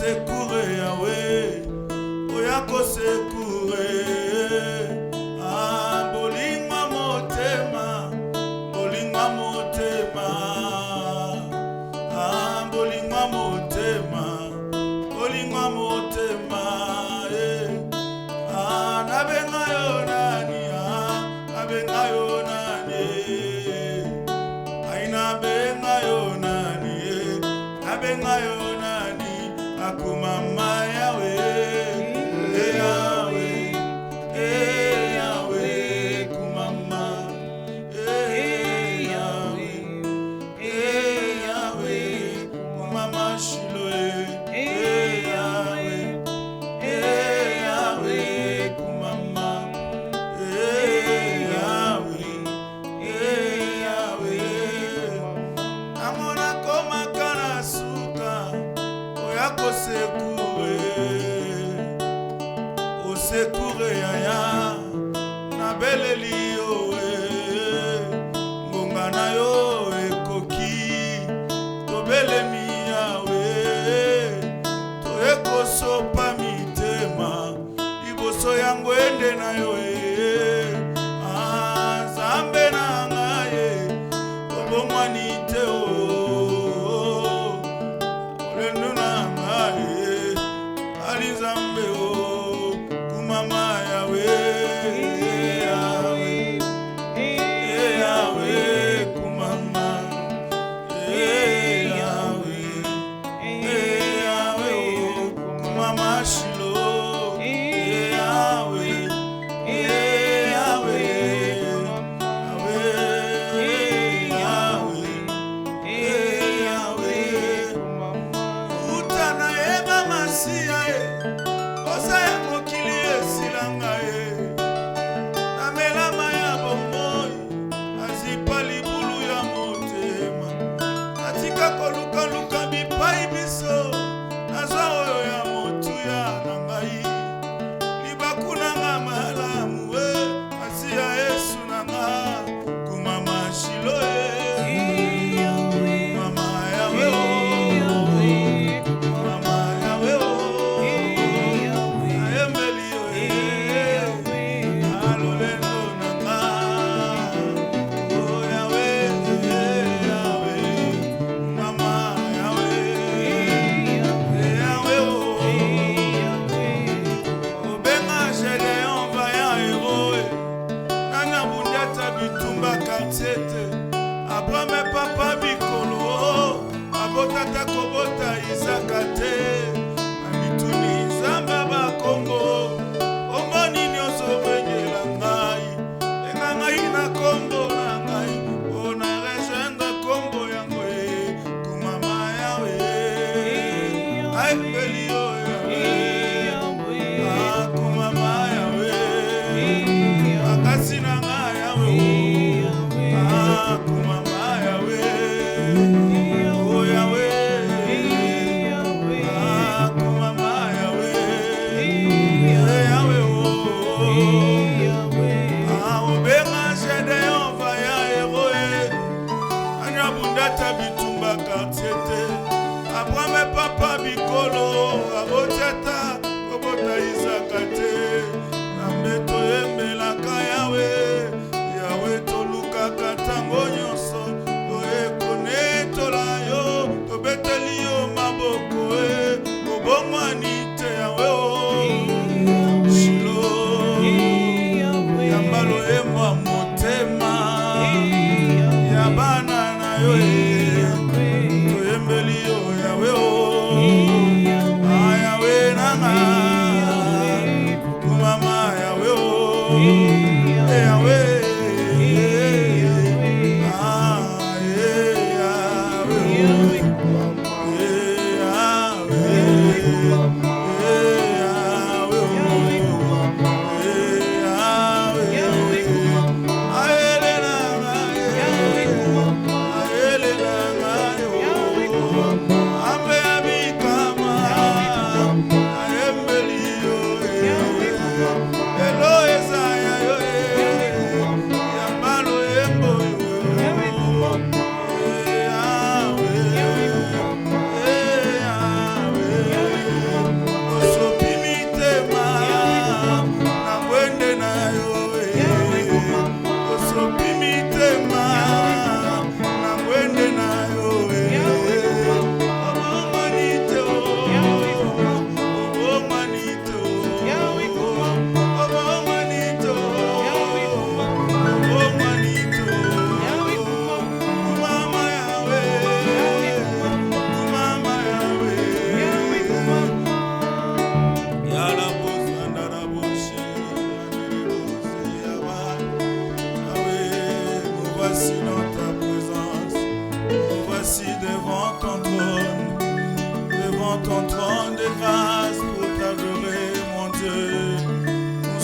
sekure yawe oya kosekure bolingwa motema bolingwa motema bolingwa motema bolingwa motema nabenga yo nani nabenga yo nani aina benga yo nani nabenga yo nani akumama yawe yawe yawe kumama yawe yawe kumama shilo yawe yawe kumama yawe yawe amona koma kana suka oyako sekure osekure yaya na beleli yo ngonga na yo ekoki tobelemi yawe toyekosopa mitema liboso yango ende na yo Nzambe na ngai obomwani te olendo na ngai ali Nzambe kumama yawe yawe yawe kumama yawe yawe kumama shilo yawe yawe yawe yawe utana eba masia osa ya mokili esilanga namelama ya bomoi azipa libulu ya motema atika kolukaluka bipai biso nazwa oyo ya motuya na ngai libaku nanga malamu asi ya Yesu nanga kumama shilo mama yawe mama yawe ayembeli alolendo nanga yawe yawe mama yawe yawe obenga Gédéon vaillant héros nana bundiata bitumba quartier après mes papa bikolo abotata kobota Isaka te amituni Nzambe bakombo omoni nyonso bengela ngai lenga ngai na kombo na ngai ona rejoindre kombo yango kumama yawe ayembeli yo kumama yawe makasi na ngai yawe kumama yawe yawe kumama yawe yawe obenga Gédéon vaillant héros anyabundata bitumba quartier te après mes papa bikolo abotata kobota Isaka te nambe toyembelaka yawe yawe tolukaka ntango nyonso toyekonetola yo tobeteli yo maboko obomwani te yawe shilo yambalo emwa motema ya bana na yo toyembe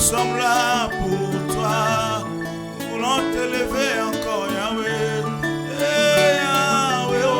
sommes là pour toi. Nous voulons t'élever encore, Yahweh. Yahweh, oh.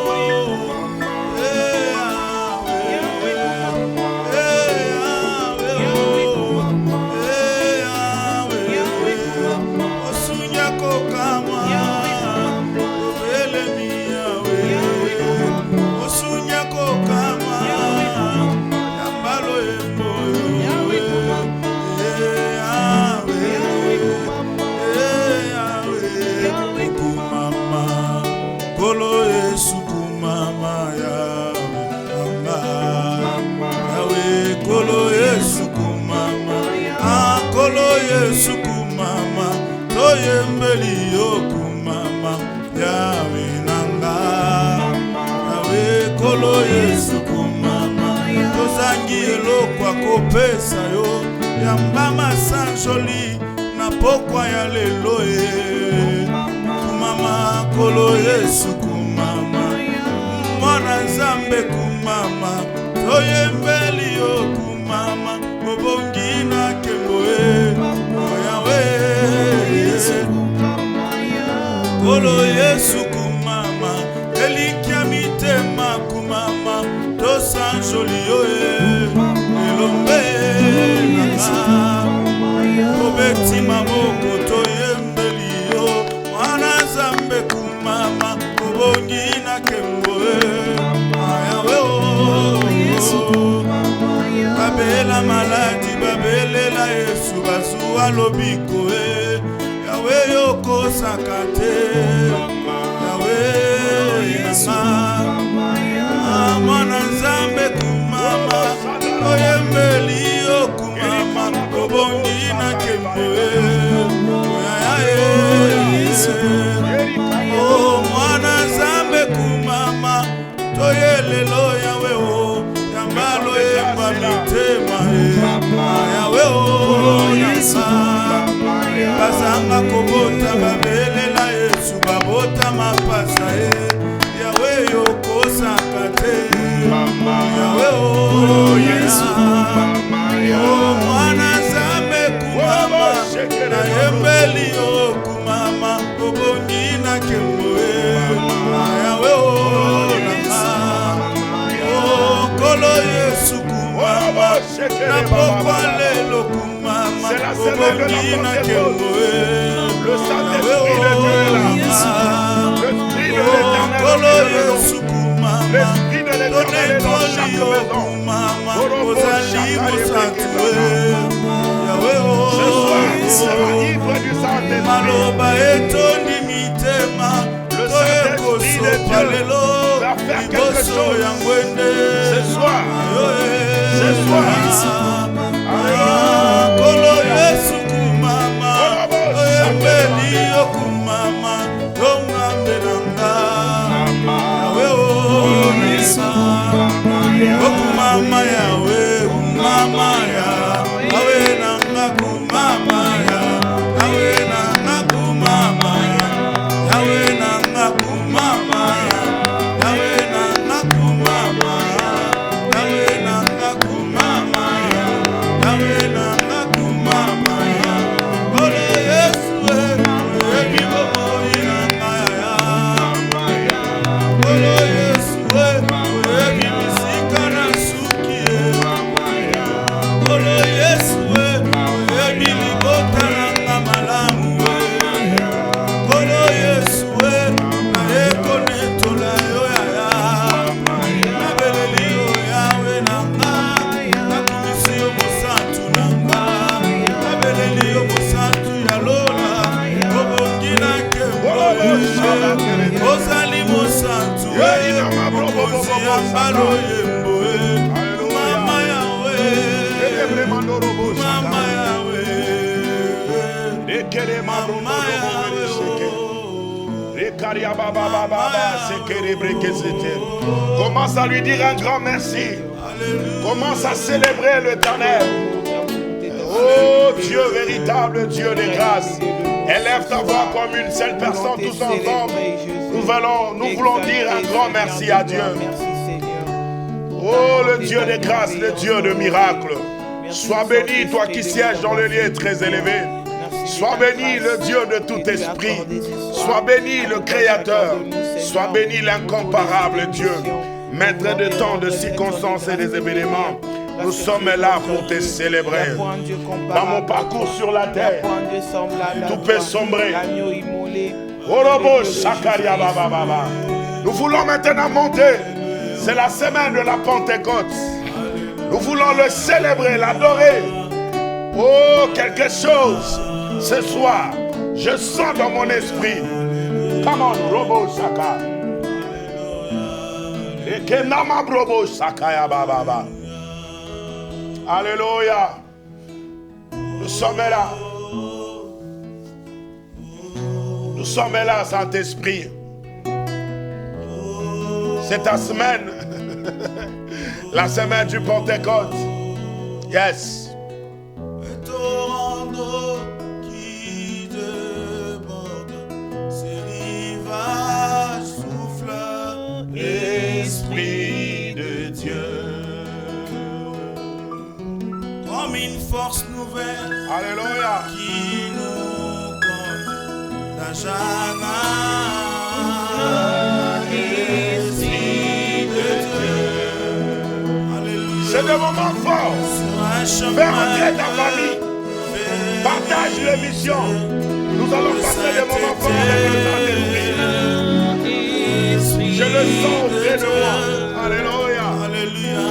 Sukumama, toyembeli yokumama, Yahweh nanga, Yahweh kolo yesukumama, tozangi elokwa kopesa yo, yambama sanjoli, na pokwa ya lelo ye, kumama kolo yesukumama, mwana nzambe kumama, toyembeli yokumama, obongi na kemboe. Kolo Yesu kumama, elikia mitema kumama, dosan joli yoe, elombe nanga, obeti mamoko toyembeli yo, mwana zambe kumama, obongi na kemboe, ayawe o, babela maladi, babelela Yesu, bazuwa lobiko e, Yahweh yoko sakate, Yahweh inama, mwana nzambe kumama, oyembeli yokumama, obongi na kemboe, oh mwana nzambe kumama, toyelelo Yahweh o, yambalo yemba mitema Yahweh o, bazanga kobota babelela Yesu babota mapasa Yahweh yoko sakate Yahweh o Yesu oh mwana zambe kumama na yembeli yokumama obongi na kemboe Yahweh o oh kolo Yesu kumama na pokwa lelo kumama obongi na kemboe le Saint-Esprit de Dieu est là. L'Esprit de l'Éternel est dans l'esprit de l'Éternel est dans chaque maison. Ce soir, il sera ivre du Saint-Esprit. Le Saint-Esprit de Dieu va faire quelque chose. Ce soir, Mama Yahweh, Mama Yahweh, nanga kumama Yahweh, nanga kumama Yahweh, nanga kumama Yahweh, nanga kumama Yahweh, nanga kumama Yahweh, nanga kumama Ole Yesu, ebi bomo inanga ya Ole Yesu, ebi misika na suki Ole Yesu, ebi libota nanga malamu Ole Yesu, na eko netola yo ya nabeleli yo Yahweh nanga nakumisi yo mosantu nanga nabeleli yo mosantu ya lola obongi na kemboe ozali mosantu mokonzi ya mbalo yemboe mama Yahweh mama Yahweh mama Yahweh commence à lui dire un grand merci. Commence à célébrer l'Éternel. Oh Dieu véritable, Dieu des grâces. Élève ta voix comme une seule personne, tous ensemble. Nous voulons dire un grand merci à Dieu. Oh le Dieu des grâces, le Dieu de miracles. Sois béni, toi qui sièges dans le lieu très élevé. Sois béni, le Dieu de tout esprit. Sois béni, le Créateur. Sois béni, l'incomparable Dieu. Maître de temps, de circonstances et des événements. Nous sommes là pour te célébrer. Dans mon parcours sur la terre, tout peut sombrer. Nous voulons maintenant monter. C'est la semaine de la Pentecôte. Nous voulons le célébrer, l'adorer. Oh, quelque chose. Ce soir, je sens dans mon esprit. Come on, Robo Shaka. Ekenama Robo Shaka ya baba. Alléluia. Nous sommes là. Nous sommes là, Saint-Esprit. C'est ta semaine. La semaine du Pentecôte. Yes. Un torrent d'eau qui déborde, ses rivages soufflent l'Esprit de Dieu. Comme une force nouvelle. Alléluia. Qui nous conduit d'âge à c'est des moments forts. Fais rentrer ta famille. Partage l'émission. Nous allons passer des moments forts avec le Saint-Esprit. Je le sens auprès de moi. Alléluia. Alléluia.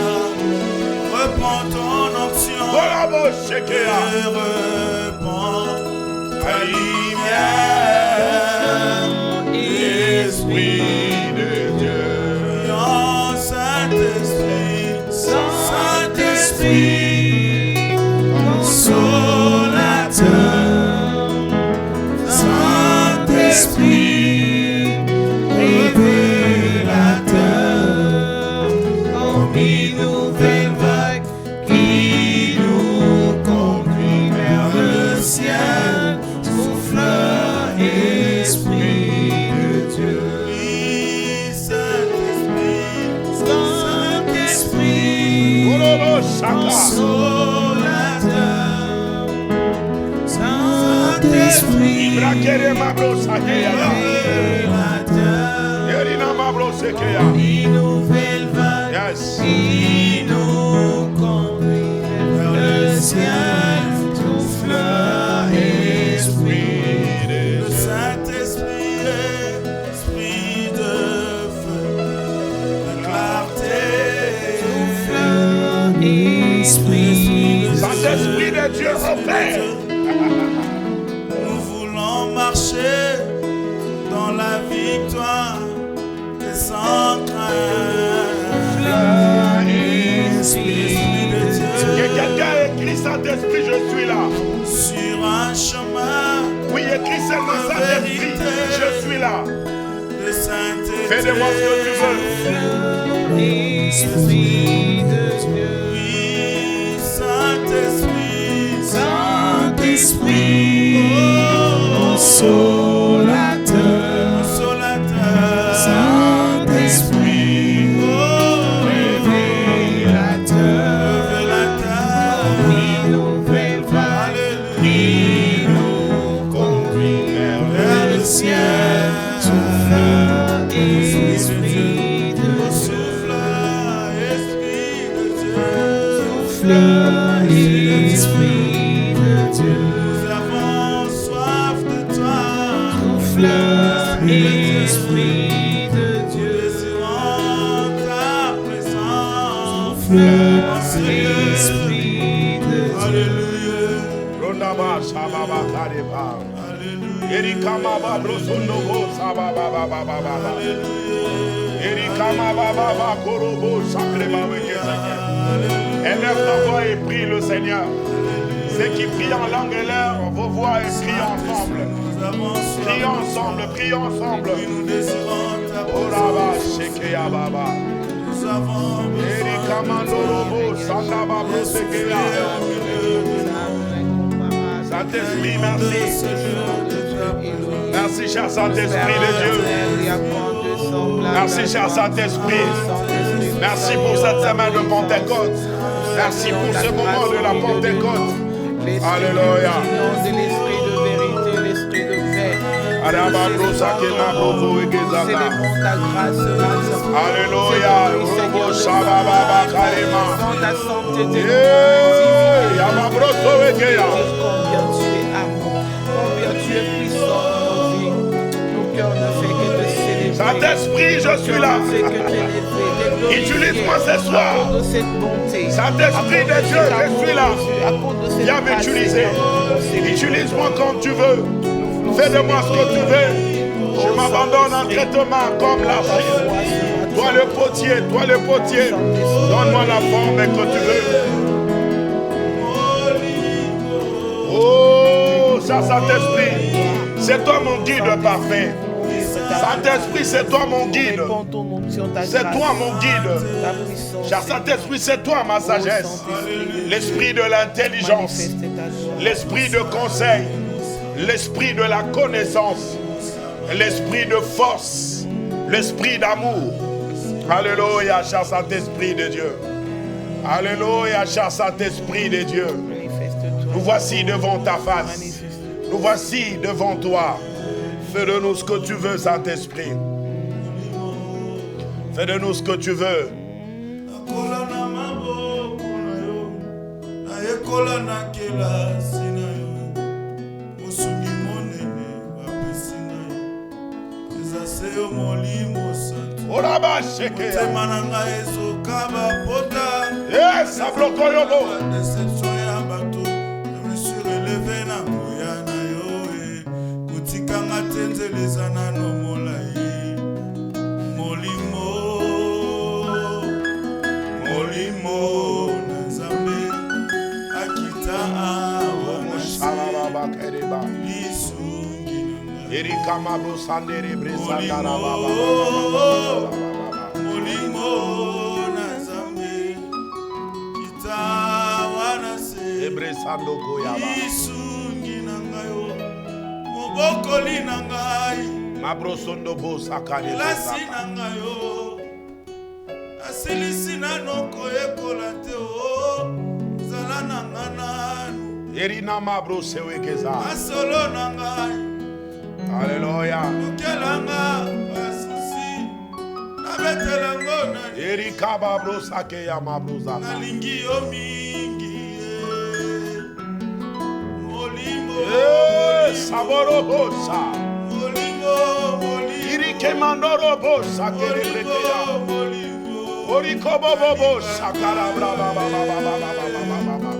Reprends ton onction. Et reprends ta lumière. Esprit de Dieu. Saint-Esprit. Saint-Esprit, consolateur, Saint-Esprit, révélateur, comme une nouvelle vague qui nous conduit vers le ciel, souffle Esprit de Dieu. Consolateur, Saint-Esprit, révélateur, une nouvelle vague qui nous conduit vers le ciel, souffle Esprit de Saint-Esprit, Esprit de feu, de clarté, Saint-Esprit de Dieu opère. Nous voulons marcher dans la victoire et sans crainte. Esprit de Dieu. Que quelqu'un écrit Saint-Esprit, je suis là. Sur un chemin. Oui, écrit seulement Saint-Esprit, je suis là. De sainteté. Fais de moi ce que tu veux. Esprit de Dieu. Oui, Saint-Esprit. Saint-Esprit. Consolateur. Consolateur. Saint-Esprit. Révélateur. Révélateur. Une nouvelle vague qui nous conduit vers le ciel. Souffle Esprit de souffle Esprit de Dieu. Souffle Esprit de Dieu. Nous avons soif de toi. Souffle Esprit de Dieu. Désirons ta présence. Souffle Esprit de Dieu. Alléluia. Élève ta voix et prie le Seigneur. Ceux qui prient en langue et l'air, vos voix et priez ensemble. Prions ensemble, prions ensemble. Nous désirons ta présence. Nous avons Saint-Esprit, merci. Merci, cher Saint-Esprit de Dieu. Merci, cher Saint-Esprit. Merci pour cette semaine de Pentecôte. Merci pour ce moment de la Pentecôte. Alléluia. De l'esprit de vérité, l'esprit de paix. Célébrons ta grâce, Alléluia. dans ta sainteté, combien tu es amour, combien tu es puissant dans nos vies. Nos cœurs ne fait que te célébrer. Saint-Esprit, je suis là. Utilise-moi ce soir. Saint-Esprit de Dieu, je suis là. Viens m'utiliser. Utilise-moi quand tu veux. Fais de moi ce que tu veux. Je m'abandonne entre tes mains comme l'argile. Toi le potier, donne-moi la forme que tu veux. Oh, Saint-Esprit, c'est toi mon guide parfait. Saint-Esprit, c'est toi mon guide. C'est toi mon guide. Cher Saint-Esprit, c'est toi ma sagesse. L'esprit de l'intelligence, l'esprit de conseil, l'esprit de la connaissance, l'esprit de force, l'esprit d'amour. Alléluia, cher Saint-Esprit de Dieu. Alléluia, cher Saint-Esprit de Dieu. Nous voici devant ta face. Nous voici devant toi. Fais de nous ce que tu veux, Saint-Esprit. Fais de nous ce que tu veux. Yes, Mabrosondo bo sakane Erina mabrose wekeza. Alléluia. Erika babrosa ke ya mabrosa. Saboro bosa. Irike mandoro bosa ke rekeya. Oriko bobo bosa kara braba baba baba baba.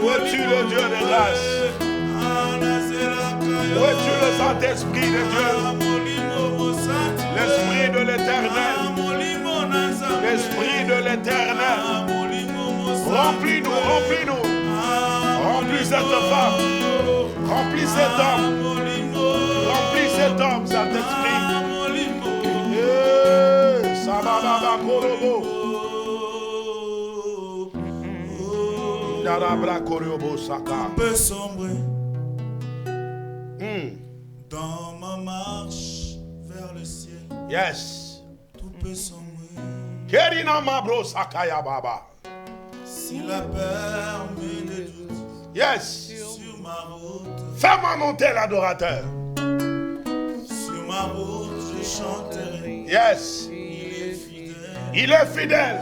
Où es-tu le Dieu de grâce? Où es-tu le Saint-Esprit de Dieu? L'Esprit de l'Éternel. L'Esprit de l'Éternel. Remplis-nous, remplis-nous. Remplis cette femme. Remplis cet homme. Remplis cet homme, Saint-Esprit. Sababa Korobo. Tout peut sombrer dans ma marche vers le ciel. Yes. Tout peut sombrer. Kerina Mabro Sakaya Baba. Si la peur met des doutes. Yes. Sur ma route. Fais-moi monter l'adorateur. Sur ma route, je chanterai. Yes. Il est fidèle.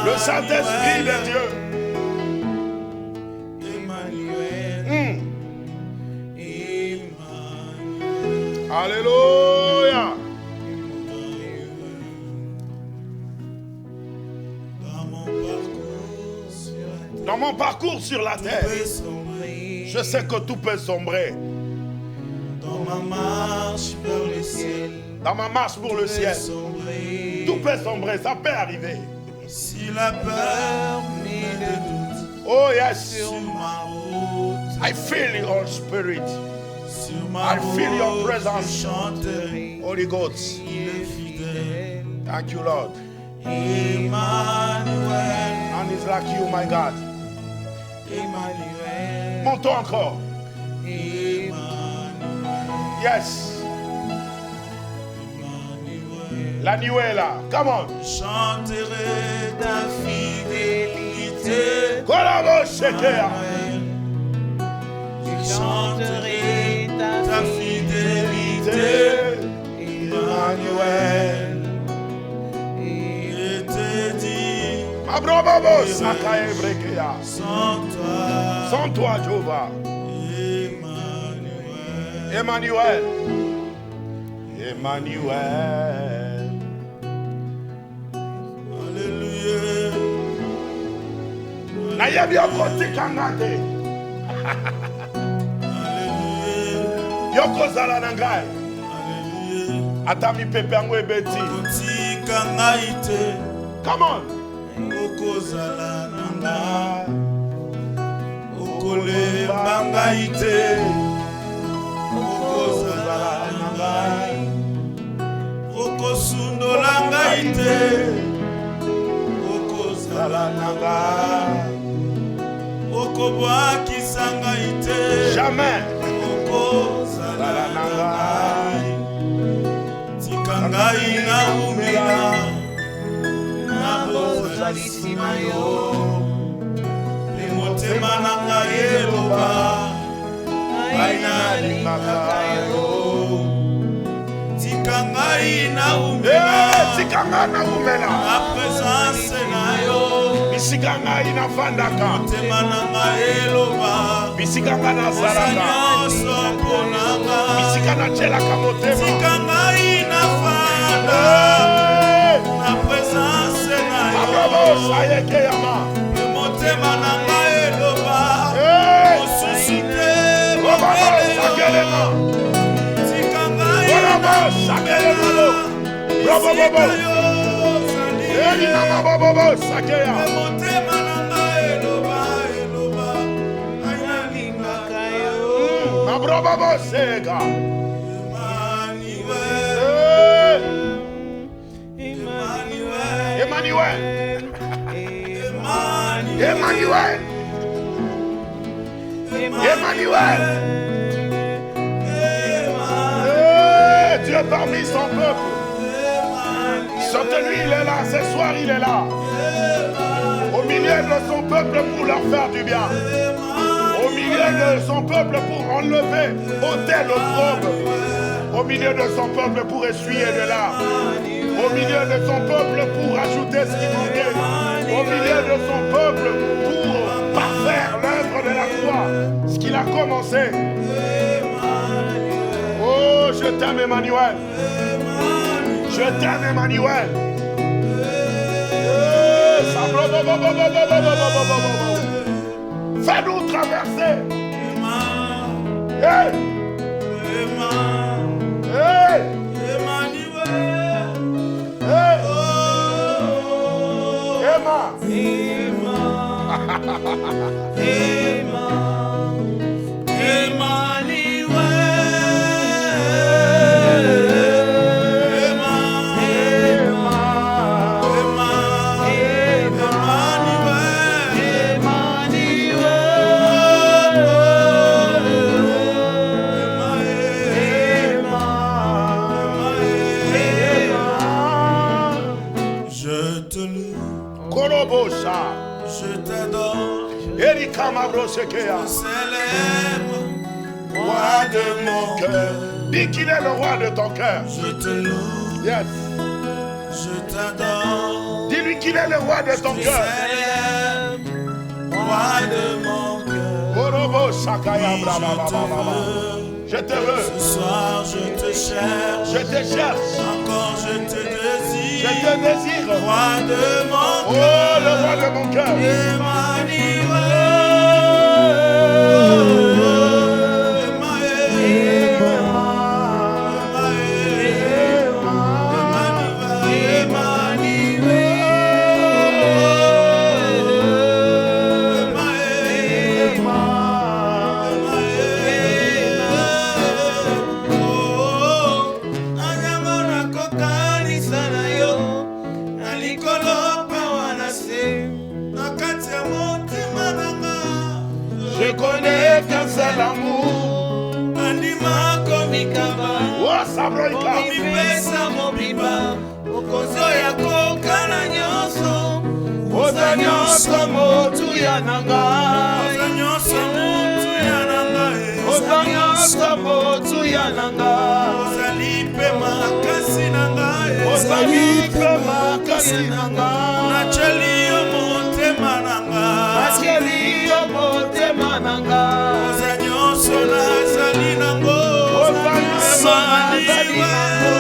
Le Saint-Esprit de Dieu. Emmanuel. Alléluia. Dans mon parcours sur la terre, je sais que tout peut sombrer. Dans ma marche vers le ciel. Dans ma marche pour le ciel, tout peut sombrer, ça peut arriver. Si la peur met des doutes. Oh yes. Sur ma route. I feel the Holy Spirit. I feel your presence, chanterai, Holy Ghost. il est fidèle. Thank you, Lord. Emmanuel, None is like you, my God. Emmanuel, Montons encore. Emmanuel, Yes. Emmanuel. L'agneau est là. Come on. Chanterai ta fidélité. Kolabo Shekea. Je chanterai ta fidélité. Emmanuel. Je te dis, Abrobobo Sakae Brekea. sans toi, Sans toi, Jéhovah. Emmanuel. Emmanuel. Emmanuel. Alléluia. Na yebi okoti kangate. Alléluia. Yoko zala nangai. Alléluia. Atami pepe yango ebeti. Kotika ngai te, Come on. okozala na ngai, okolemba ngai te, okozala na ngai, okosundola ngai te, okozala na ngai, okobwakisa ngai te, Jamais. okozala na ngai. Tika ngai na umela, nabozalisi na yo, mpe motema na ngai eloba, ngai nalingaka yo. Tika ngai na umela, Tikanga na umela. na presence na yo, Bisika ngai na fandaka. motema na ngai eloba, Bisika nga na posa zalaka. nyonso mpo na ngai. Bisika na tielaka motema. Tika ngai na fanda, na presence na Abrobo yo, sayeke yama. motema na ngai eloba, mosusu te Baba mokelema. Tika ngai Baba sakelema lo. Bravo bobo. Eri na mabobo sakeya. motema na ngai eloba, eloba, ngai nalingaka yo. Abrobo sega. Emmanuel, Emmanuel. Emmanuel, Emmanuel. Emmanuel. Dieu parmi son peuple. Cette nuit il est là, ce soir il est là. Au milieu de son peuple pour leur faire du bien. Au milieu de son peuple pour enlever, ôter l'opprobre. Au milieu de son peuple pour essuyer de larmes. Au milieu de son peuple pour ajouter ce qui manquait. Au milieu de son peuple pour parfaire l'œuvre de la croix. Ce qu'il a commencé. Oh, je t'aime Emmanuel. Je t'aime Emmanuel. Fais-nous traverser. Hey! Hey! Hey! Emma! Je t'adore, Erika Mabrosekea. je célèbre, roi de mon cœur. Dis qu'il est le roi de ton cœur. Je te loue, Yes. je t'adore, Dis-lui qu'il est le roi de ton je cœur. célèbre, roi de mon cœur. Orobo Sakaya Oui, Braba je te Baba Baba. veux, Je te veux. ce soir je te cherche, Je te cherche. encore je te Je désire, te désire. roi de mon Oh, cœur. le roi de mon cœur. sabroika. Omipesa mobimba mokonzi oyo akokana nyonso oza nyonso motuya na ngai Oza nyonso motuya na ngai oza nyonso motuya na ngai ozali mpe makasi na ngai ozali mpe makasi na ngai nacheli yo motema na ngai natieli yo motema na ngai oza nyonso nazali nango oza nyonso nazali nango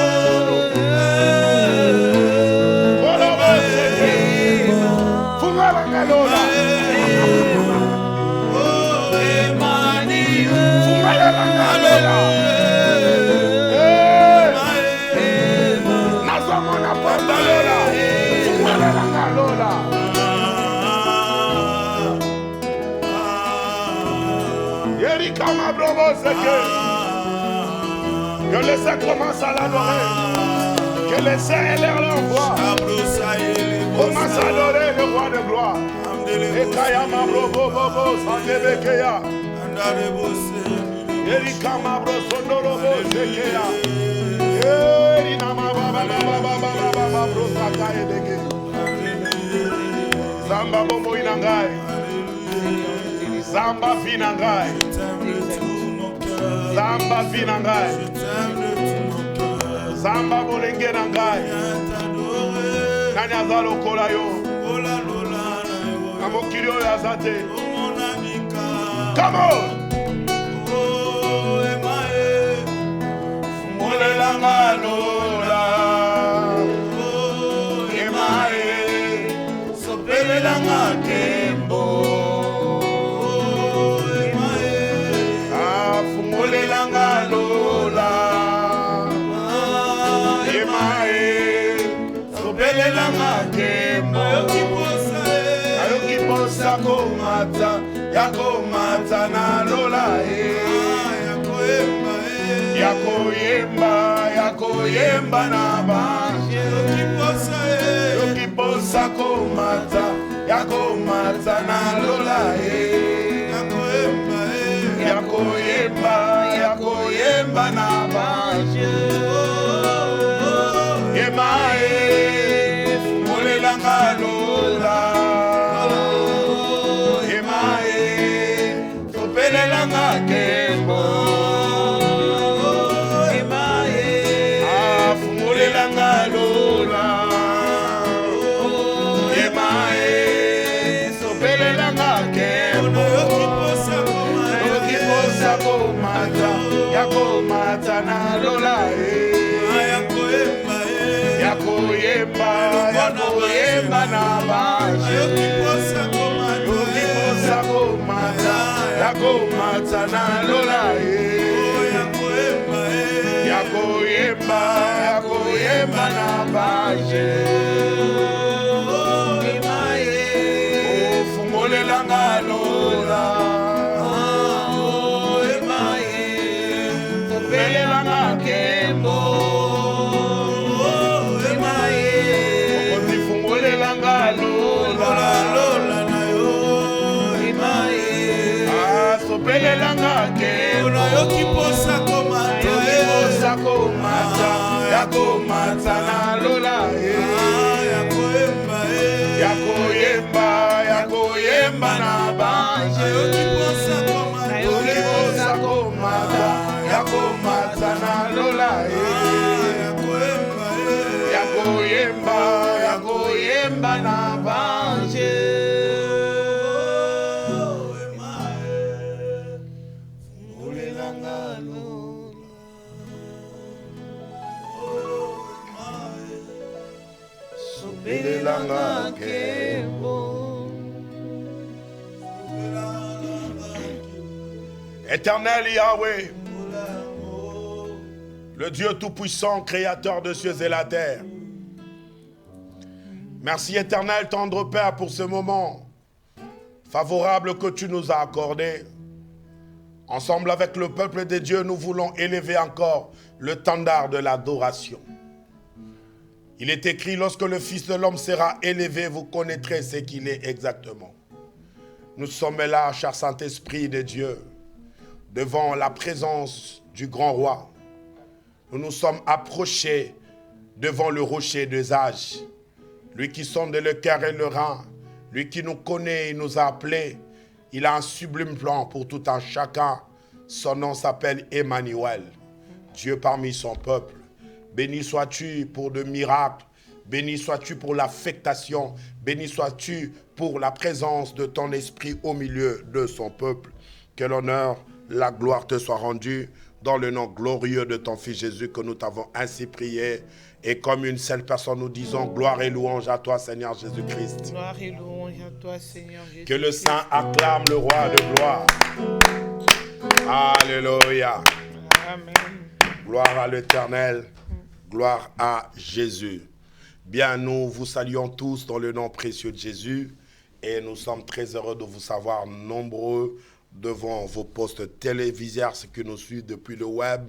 Fungalangalola. Fungalangalola. Nazamona pambalola. Fungalangalola. Yerika mabrobo seke. Que les saints commencent à l'adorer. Que les saints élèvent leur voix. Commence à adorer le roi de gloire. Ekaya mabrobo bobo sandebekeya. Erika mabro sondorobo sekeya. Erina mababa mabro sakaye deke. Zamba bombo inangai. Zamba finangai. Zamba finangai. Zamba bolenge nangai. Nani azalo kola yo. Amokiri oyo azate. Come on. Molelanga lola. Emae. Sopelelanga kembo. Afumolelanga lola. Emae. Sopelelanga kembo. Ayokiposa komata. Yakomata na lola Yakoyemba na banje Yokiposa komata Yakomata na lola Yakoyemba na banje Emae Molelanga lola Pelelanga kembo Emae Afumulelanga lola Emae Sopelelanga kembo Yokiposa komata Yakomata na lola Yakoyemba na banje Yokiposa komata Yakomata na lola Yakoyemba na banje Ofumolelanga lola Pelelanga kembo Ofumolelanga lola Pelelanga kembo Yokiposa komata Yakomata na lola Yakoyemba na banje Yokiposa komata Yakomata na lola Yakoyemba na banje Éternel Yahweh, le Dieu tout-puissant, créateur de cieux et la terre. Merci éternel, tendre Père, pour ce moment favorable que tu nous as accordé. Ensemble avec le peuple de Dieu, nous voulons élever encore le standard de l'adoration. Il est écrit, lorsque le Fils de l'homme sera élevé, vous connaîtrez ce qu'il est exactement. Nous sommes là, cher Saint-Esprit de Dieu, devant la présence du grand roi. nous nous sommes approchés devant le rocher des âges. Lui qui sonde le cœur et le rein, lui qui nous connaît et nous a appelés. Il a un sublime plan pour tout un chacun. Son nom s'appelle Emmanuel, Dieu parmi son peuple. Béni sois-tu pour de miracles. Béni sois-tu pour l'affectation. Béni sois-tu pour la présence de ton esprit au milieu de son peuple. Que l'honneur, la gloire te soit rendue dans le nom glorieux de ton Fils Jésus que nous t'avons ainsi prié. Et comme une seule personne, nous disons gloire et louange à toi, Seigneur Jésus-Christ. Gloire et louange à toi, Seigneur Jésus. Que le Saint acclame le roi de gloire. Alléluia. Amen. Gloire à l'Éternel. Gloire à Jésus. Bien, nous vous saluons tous dans le nom précieux de Jésus. Et nous sommes très heureux de vous savoir nombreux devant vos postes téléviseurs, ceux qui nous suivent depuis le web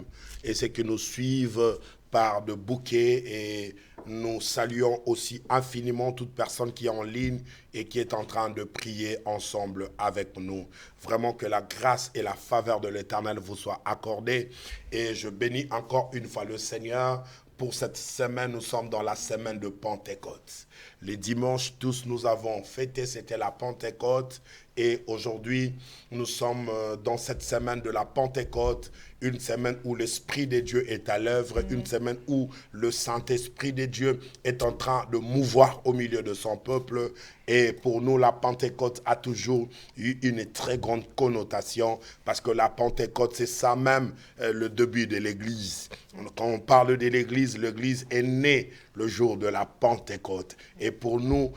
et ceux qui nous suivent par de bouquets. Et nous saluons aussi infiniment toute personne qui est en ligne et qui est en train de prier ensemble avec nous. Vraiment que la grâce et la faveur de l'Éternel vous soient accordées. Et je bénis encore une fois le Seigneur. Pour cette semaine, nous sommes dans la semaine de Pentecôte. Les dimanches, tous nous avons fêté, c'était la Pentecôte. Et aujourd'hui, nous sommes dans cette semaine de la Pentecôte, une semaine où l'Esprit de Dieu est à l'œuvre, une semaine où le Saint-Esprit de Dieu est en train de mouvoir au milieu de son peuple. Et pour nous, la Pentecôte a toujours eu une très grande connotation parce que la Pentecôte, c'est ça même le début de l'Église. Quand on parle de l'Église, l'Église est née le jour de la Pentecôte. Et pour nous,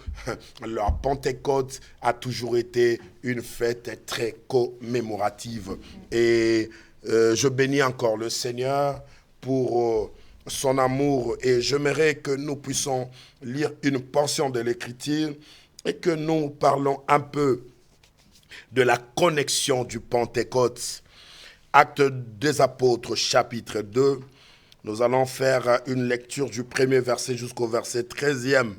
la Pentecôte a toujours été une fête très commémorative. Et je bénis encore le Seigneur pour son amour. Et j'aimerais que nous puissions lire une portion de l'Écriture et que nous parlons un peu de la connexion du Pentecôte. Actes des Apôtres, chapitre 2. Nous allons faire une lecture du premier verset jusqu'au verset 13e.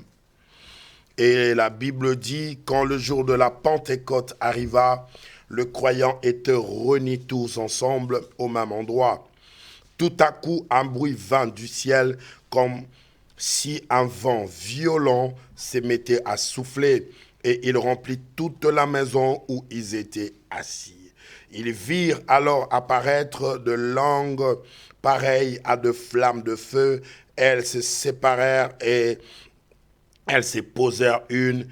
Et la Bible dit, quand le jour de la Pentecôte arriva, le croyant était réunis tous ensemble au même endroit. Tout à coup, un bruit vint du ciel comme si un vent violent se mettait à souffler, et il remplit toute la maison où ils étaient assis. Ils virent alors apparaître de langues pareilles à de flammes de feu. Elles se séparèrent et elles se posèrent une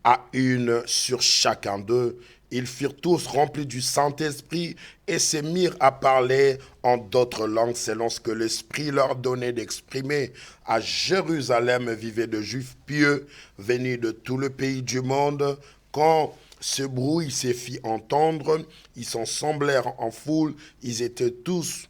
à une sur chacun d'eux. Ils furent tous remplis du Saint-Esprit et se mirent à parler en d'autres langues selon ce que l'Esprit leur donnait d'exprimer. À Jérusalem vivaient de Juifs pieux venus de tout le pays du monde. Quand ce bruit se fit entendre, ils s'en semblèrent en foule. Ils étaient tous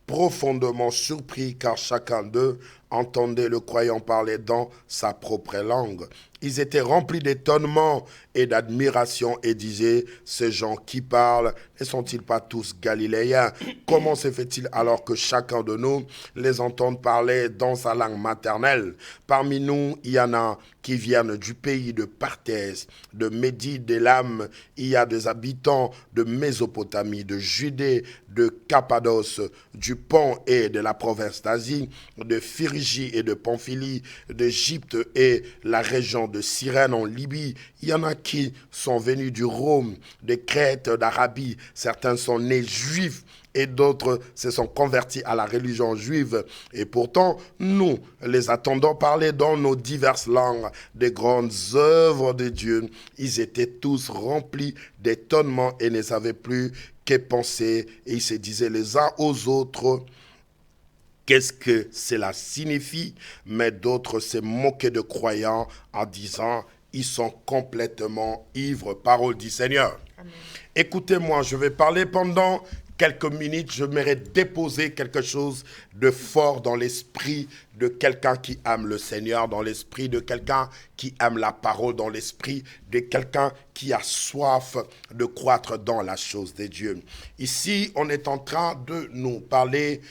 profondément surpris car chacun d'eux entendait le croyant parler dans sa propre langue. Ils étaient remplis d'étonnement et d'admiration et disaient, ces gens qui parlent, ne sont-ils pas tous galiléens? Comment se fait-il alors que chacun de nous les entende parler dans sa langue maternelle? Parmi nous, il y en a qui viennent du pays de Partès, de Médie, d'Élam. Il y a des habitants de Mésopotamie, de Judée, de Cappadoce, du Pont et de la province d'Asie, de Phrygie et de Pamphylie, d'Égypte et la région de Cyrène en Libye. Il y en a qui sont venus du Rome, de Crète, d'Arabie. Certains sont nés juifs et d'autres se sont convertis à la religion juive. Et pourtant, nous les attendons parler dans nos diverses langues des grandes œuvres de Dieu. Ils étaient tous remplis d'étonnement et ne savaient plus que penser. Et ils se disaient les uns aux autres, qu'est-ce que cela signifie? Mais d'autres se moquaient de croyants en disant, ils sont complètement ivres. Parole du Seigneur. Amen. Écoutez-moi, je vais parler pendant quelques minutes. Je m'aimerais déposer quelque chose de fort dans l'esprit de quelqu'un qui aime le Seigneur, dans l'esprit de quelqu'un qui aime la parole dans l'esprit, de quelqu'un qui a soif de croître dans la chose de Dieu. Ici, on est en train de nous parler,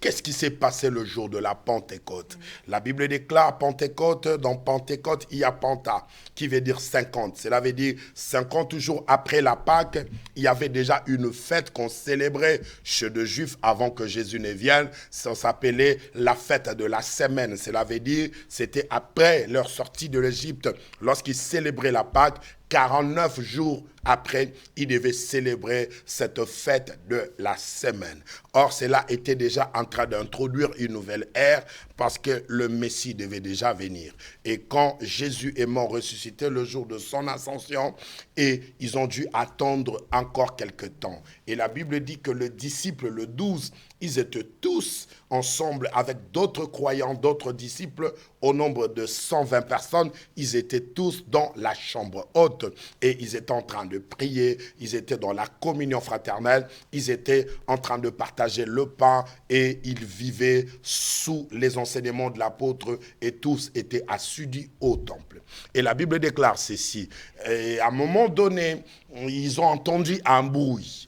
qu'est-ce qui s'est passé le jour de la Pentecôte. La Bible déclare Pentecôte, dans Pentecôte, il y a Penta, qui veut dire 50. Cela veut dire 50 jours après la Pâque, il y avait déjà une fête qu'on célébrait chez les Juifs avant que Jésus ne vienne. Ça s'appelait la fête de la semaine. Cela veut dire, c'était après leur sortie de l'Égypte, lorsqu'ils célébraient la Pâque. 49 jours après, ils devaient célébrer cette fête de la semaine. Or, cela était déjà en train d'introduire une nouvelle ère parce que le Messie devait déjà venir. Et quand Jésus est mort ressuscité le jour de son ascension, et ils ont dû attendre encore quelque temps. Et la Bible dit que les disciples, le 12, ils étaient tous ensemble avec d'autres croyants, d'autres disciples, au nombre de 120 personnes. Ils étaient tous dans la chambre haute et ils étaient en train de prier, ils étaient dans la communion fraternelle, ils étaient en train de partager le pain et ils vivaient sous les enseignements de l'apôtre et tous étaient assidus au temple. Et la Bible déclare ceci, et à un moment donné, ils ont entendu un bruit.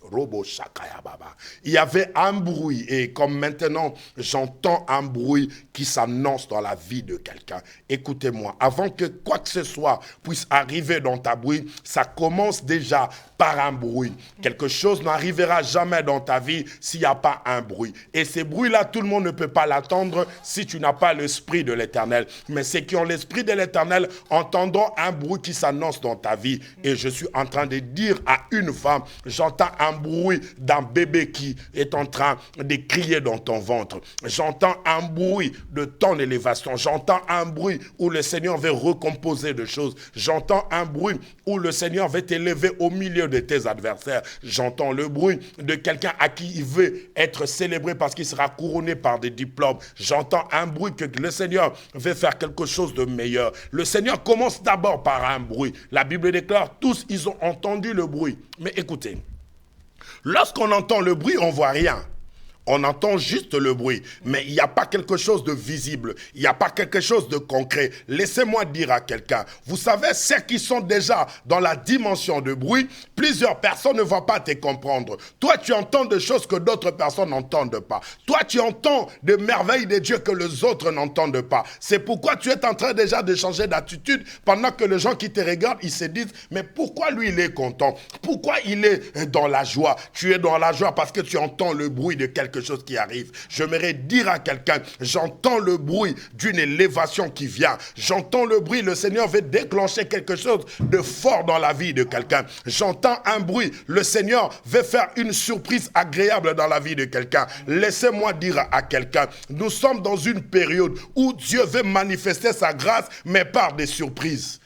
Il y avait un bruit et comme maintenant j'entends un bruit qui s'annonce dans la vie de quelqu'un. Écoutez-moi, avant que quoi que ce soit puisse arriver dans ta bruit, ça commence déjà par un bruit. Quelque chose n'arrivera jamais dans ta vie s'il n'y a pas un bruit. Et ces bruits-là, tout le monde ne peut pas l'attendre si tu n'as pas l'esprit de l'Éternel. Mais ceux qui ont l'esprit de l'Éternel entendront un bruit qui s'annonce dans ta vie. Et je suis en train de dire à une femme, j'entends un bruit d'un bébé qui est en train de crier dans ton ventre. J'entends un bruit de ton élévation. J'entends un bruit où le Seigneur veut recomposer des choses. J'entends un bruit où le Seigneur veut t'élever au milieu de tes adversaires. J'entends le bruit de quelqu'un à qui il veut être célébré parce qu'il sera couronné par des diplômes. J'entends un bruit que le Seigneur veut faire quelque chose de meilleur. Le Seigneur commence d'abord par un bruit. La Bible déclare, tous ils ont entendu le bruit. Mais écoutez, lorsqu'on entend le bruit, on ne voit rien. On entend juste le bruit, mais il n'y a pas quelque chose de visible, il n'y a pas quelque chose de concret. Laissez-moi dire à quelqu'un, vous savez, ceux qui sont déjà dans la dimension de bruit, plusieurs personnes ne vont pas te comprendre. Toi, tu entends des choses que d'autres personnes n'entendent pas. Toi, tu entends des merveilles de Dieu que les autres n'entendent pas. C'est pourquoi tu es en train déjà de changer d'attitude pendant que les gens qui te regardent, ils se disent, mais pourquoi lui, il est content? Pourquoi il est dans la joie? Tu es dans la joie parce que tu entends le bruit de quelque chose qui arrive. J'aimerais dire à quelqu'un, j'entends le bruit d'une élévation qui vient. J'entends le bruit, le Seigneur veut déclencher quelque chose de fort dans la vie de quelqu'un. J'entends un bruit, le Seigneur veut faire une surprise agréable dans la vie de quelqu'un. Laissez-moi dire à quelqu'un, nous sommes dans une période où Dieu veut manifester sa grâce, mais par des surprises.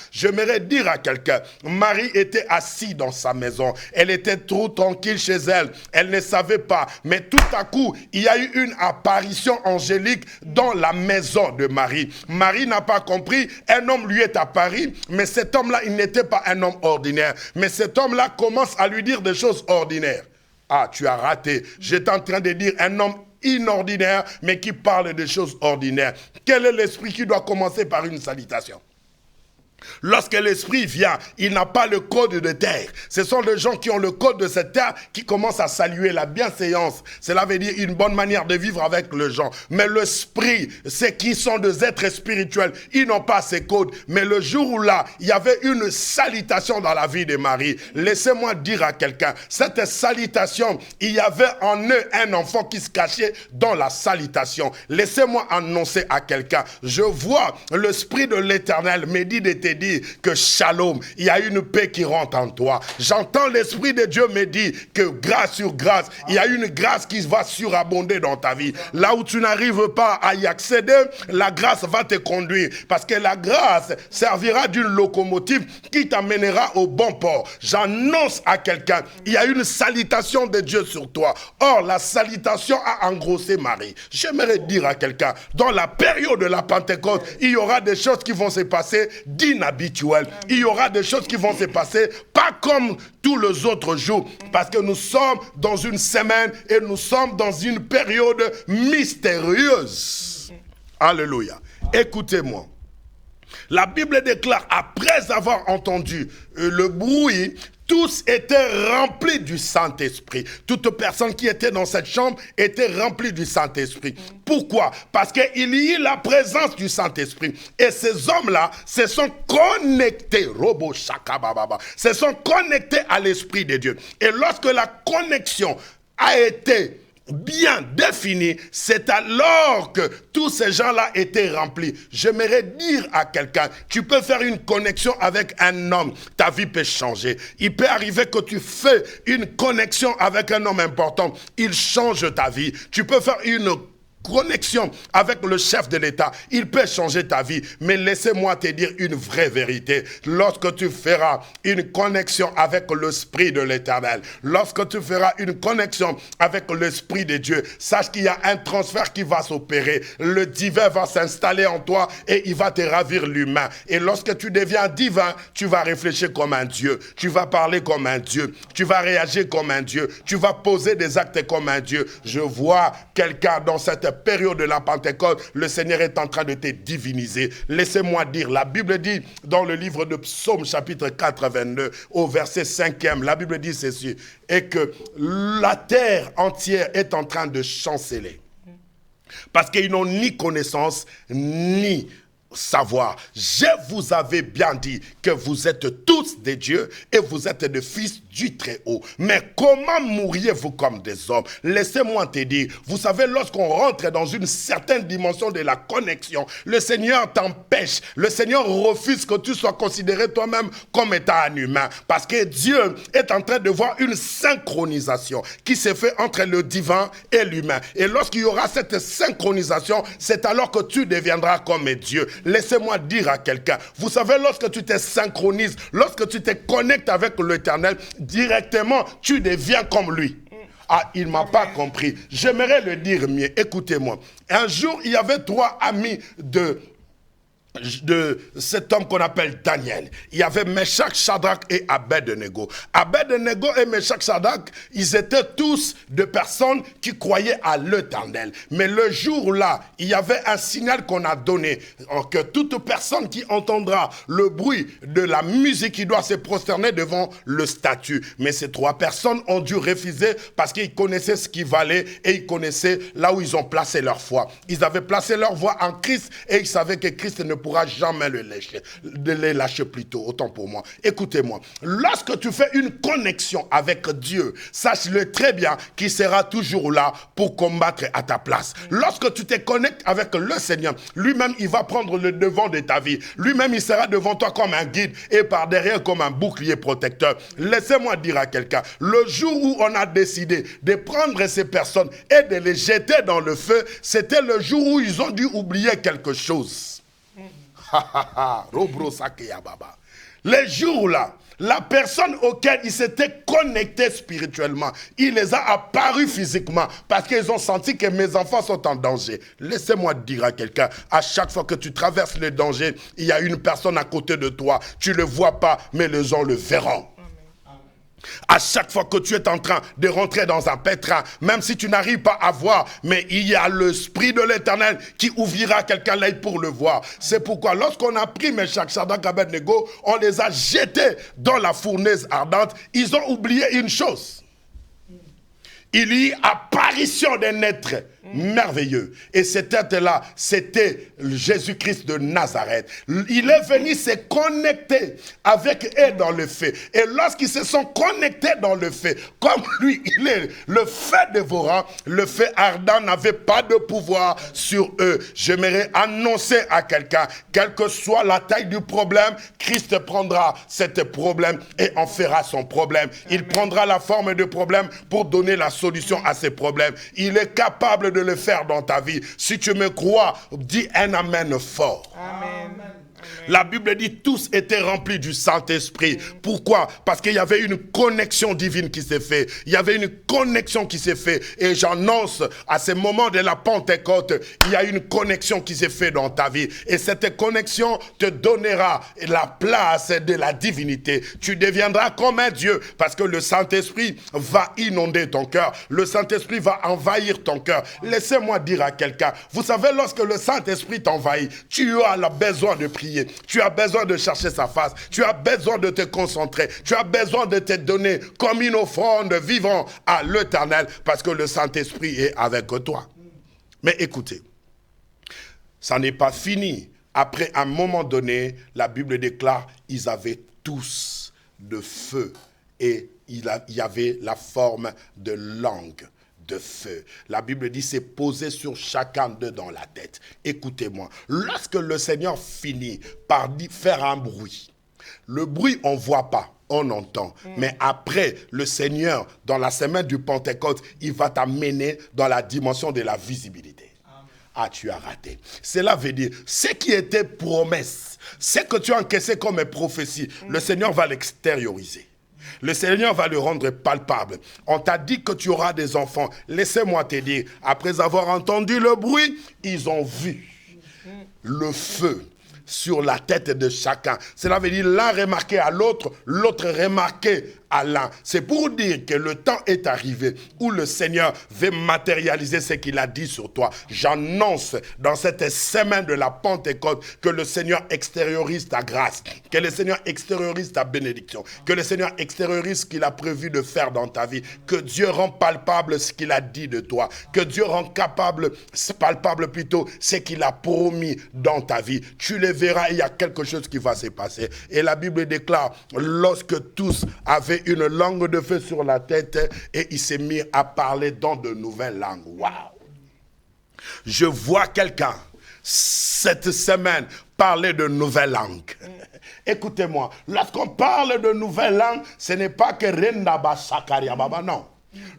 J'aimerais dire à quelqu'un, Marie était assise dans sa maison, elle était trop tranquille chez elle, elle ne savait pas, mais tout à coup, il y a eu une apparition angélique dans la maison de Marie. Marie n'a pas compris, un homme lui est apparu, mais cet homme-là, il n'était pas un homme ordinaire, mais cet homme-là commence à lui dire des choses ordinaires. Ah, tu as raté, j'étais en train de dire un homme inordinaire, mais qui parle de choses ordinaires. Quel est l'esprit qui doit commencer par une salutation? Lorsque l'esprit vient, il n'a pas le code de terre. Ce sont les gens qui ont le code de cette terre qui commencent à saluer la bienséance. Cela veut dire une bonne manière de vivre avec les gens. Mais l'esprit, ceux qui sont des êtres spirituels, ils n'ont pas ces codes. Mais le jour où là, il y avait une salutation dans la vie de Marie. Laissez-moi dire à quelqu'un, cette salutation, il y avait en eux un enfant qui se cachait dans la salutation. Laissez-moi annoncer à quelqu'un, je vois l'esprit de l'Éternel me dit de te dire que shalom, il y a une paix qui rentre en toi. J'entends l'esprit de Dieu me dire que grâce sur grâce, il y a une grâce qui va surabonder dans ta vie. Là où tu n'arrives pas à y accéder, la grâce va te conduire. Parce que la grâce servira d'une locomotive qui t'amènera au bon port. J'annonce à quelqu'un, il y a une salutation de Dieu sur toi. Or, la salutation a engrossé Marie. J'aimerais dire à quelqu'un, dans la période de la Pentecôte, il y aura des choses qui vont se passer d'inhabituel. Il y aura des choses qui vont se passer pas comme tous les autres jours, parce que nous sommes dans une semaine et nous sommes dans une période mystérieuse. Alléluia. Écoutez-moi. La Bible déclare, après avoir entendu le bruit, tous étaient remplis du Saint-Esprit. Toute personne qui était dans cette chambre était remplie du Saint-Esprit. Pourquoi? Parce qu'il y a la présence du Saint-Esprit. Et ces hommes-là se sont connectés, se sont connectés à l'Esprit de Dieu. Et lorsque la connexion a été bien défini, c'est alors que tous ces gens-là étaient remplis. J'aimerais dire à quelqu'un, tu peux faire une connexion avec un homme, ta vie peut changer. Il peut arriver que tu fais une connexion avec un homme important, il change ta vie. Tu peux faire une connexion avec le chef de l'État, il peut changer ta vie. Mais laissez-moi te dire une vraie vérité. Lorsque tu feras une connexion avec l'Esprit de l'Éternel, lorsque tu feras une connexion avec l'Esprit de Dieu, sache qu'il y a un transfert qui va s'opérer. Le divin va s'installer en toi et il va te ravir l'humain. Et lorsque tu deviens divin, tu vas réfléchir comme un Dieu. Tu vas parler comme un Dieu. Tu vas réagir comme un Dieu. Tu vas poser des actes comme un Dieu. Je vois quelqu'un dans cette période de la Pentecôte, le Seigneur est en train de te diviniser. Laissez-moi dire, la Bible dit dans le livre de Psaume chapitre 82 au verset 5e, la Bible dit ceci, et que la terre entière est en train de chanceler. Parce qu'ils n'ont ni connaissance, ni savoir. Je vous avais bien dit que vous êtes tous des dieux et vous êtes des fils du Très-Haut. Mais comment mourriez-vous comme des hommes? Laissez-moi te dire, vous savez, lorsqu'on rentre dans une certaine dimension de la connexion, le Seigneur t'empêche, le Seigneur refuse que tu sois considéré toi-même comme étant un humain. Parce que Dieu est en train de voir une synchronisation qui se fait entre le divin et l'humain. Et lorsqu'il y aura cette synchronisation, c'est alors que tu deviendras comme Dieu. Laissez-moi dire à quelqu'un, vous savez, lorsque tu te synchronises, lorsque tu te connectes avec l'Éternel, directement, tu deviens comme lui. Ah, il ne m'a pas compris. J'aimerais le dire mieux. Écoutez-moi. Un jour, il y avait 3 amis de cet homme qu'on appelle Daniel. Il y avait Meshach, Shadrach et Abed-Nego. Abed-Nego et Meshach, Shadrach, ils étaient tous des personnes qui croyaient à l'Éternel. Mais le jour-là, il y avait un signal qu'on a donné, que toute personne qui entendra le bruit de la musique, qui doit se prosterner devant le statut. Mais ces 3 personnes ont dû refuser parce qu'ils connaissaient ce qui valait et ils connaissaient là où ils ont placé leur foi. Ils avaient placé leur foi en Christ et ils savaient que Christ ne pourra jamais les lâcher plus tôt, autant pour moi. Écoutez-moi, lorsque tu fais une connexion avec Dieu, sache-le très bien qu'il sera toujours là pour combattre à ta place. Lorsque tu te connectes avec le Seigneur, lui-même, il va prendre le devant de ta vie. Lui-même, il sera devant toi comme un guide et par derrière comme un bouclier protecteur. Laissez-moi dire à quelqu'un, le jour où on a décidé de prendre ces personnes et de les jeter dans le feu, c'était le jour où ils ont dû oublier quelque chose. Les jours-là, la personne auquel ils s'étaient connectés spirituellement, il les a apparus physiquement parce qu'ils ont senti que mes enfants sont en danger. Laissez-moi dire à quelqu'un, à chaque fois que tu traverses le danger, il y a une personne à côté de toi. Tu ne le vois pas, mais les gens le verront. À chaque fois que tu es en train de rentrer dans un pétrin, même si tu n'arrives pas à voir, mais il y a l'Esprit de l'Éternel qui ouvrira quelqu'un l'œil pour le voir. C'est pourquoi lorsqu'on a pris Meshach, Shadrach, Abed-Nego, on les a jetés dans la fournaise ardente. Ils ont oublié une chose. Il y a apparition d'un être merveilleux. Et cet être-là, c'était Jésus-Christ de Nazareth. Il est venu se connecter avec eux dans le feu. Et lorsqu'ils se sont connectés dans le feu, comme lui, il est le feu dévorant, le feu ardent n'avait pas de pouvoir sur eux. J'aimerais annoncer à quelqu'un, quelle que soit la taille du problème, Christ prendra ce problème et en fera son problème. Il prendra la forme de problème pour donner la solution à ces problèmes. Il est capable de le faire dans ta vie. Si tu me crois, dis un amen fort. Amen. La Bible dit tous étaient remplis du Saint-Esprit. Pourquoi? Parce qu'il y avait une connexion divine qui s'est faite. Il y avait une connexion qui s'est faite. Et j'annonce à ce moment de la Pentecôte, il y a une connexion qui s'est faite dans ta vie. Et cette connexion te donnera la place de la divinité. Tu deviendras comme un Dieu parce que le Saint-Esprit va inonder ton cœur. Le Saint-Esprit va envahir ton cœur. Laissez-moi dire à quelqu'un, vous savez, lorsque le Saint-Esprit t'envahit, tu as besoin de prier. Tu as besoin de chercher sa face. Tu as besoin de te concentrer. Tu as besoin de te donner comme une offrande vivant à l'Éternel parce que le Saint-Esprit est avec toi. Mais écoutez, ça n'est pas fini. Après un moment donné, la Bible déclare, ils avaient tous de feu et il y avait la forme de langue de feu. La Bible dit c'est posé sur chacun d'eux dans la tête. Écoutez-moi, lorsque le Seigneur finit par faire un bruit, le bruit on ne voit pas, on entend. Mais après, le Seigneur, dans la semaine du Pentecôte, il va t'amener dans la dimension de la visibilité. Ah, tu as raté. Cela veut dire, ce qui était promesse, ce que tu as encaissé comme prophétie, le Seigneur va l'extérioriser. Le Seigneur va le rendre palpable. On t'a dit que tu auras des enfants. Laissez-moi te dire, après avoir entendu le bruit, ils ont vu le feu sur la tête de chacun. Cela veut dire l'un remarqué à l'autre, l'autre remarqué à l'un. C'est pour dire que le temps est arrivé où le Seigneur veut matérialiser ce qu'il a dit sur toi. J'annonce dans cette semaine de la Pentecôte que le Seigneur extériorise ta grâce, que le Seigneur extériorise ta bénédiction, que le Seigneur extériorise ce qu'il a prévu de faire dans ta vie, que Dieu rend palpable ce qu'il a dit de toi, que Dieu rend palpable plutôt ce qu'il a promis dans ta vie. Tu le verras, il y a quelque chose qui va se passer. Et la Bible déclare, lorsque tous avaient une langue de feu sur la tête et il s'est mis à parler dans de nouvelles langues. Waouh! Je vois quelqu'un cette semaine parler de nouvelles langues. Écoutez-moi, lorsqu'on parle de nouvelles langues, ce n'est pas que Rendaba Sakaria Baba, non.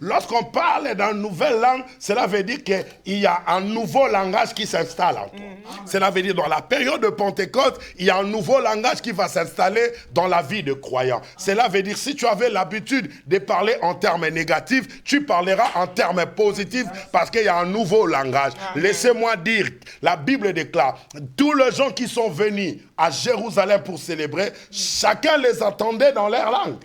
Lorsqu'on parle d'une nouvelle langue, cela veut dire qu'il y a un nouveau langage qui s'installe en toi. Cela veut dire dans la période de Pentecôte, il y a un nouveau langage qui va s'installer dans la vie de croyants. Cela veut dire si tu avais l'habitude de parler en termes négatifs, tu parleras en termes positifs parce qu'il y a un nouveau langage. Laissez-moi dire, la Bible déclare, tous les gens qui sont venus à Jérusalem pour célébrer, chacun les attendait dans leur langue.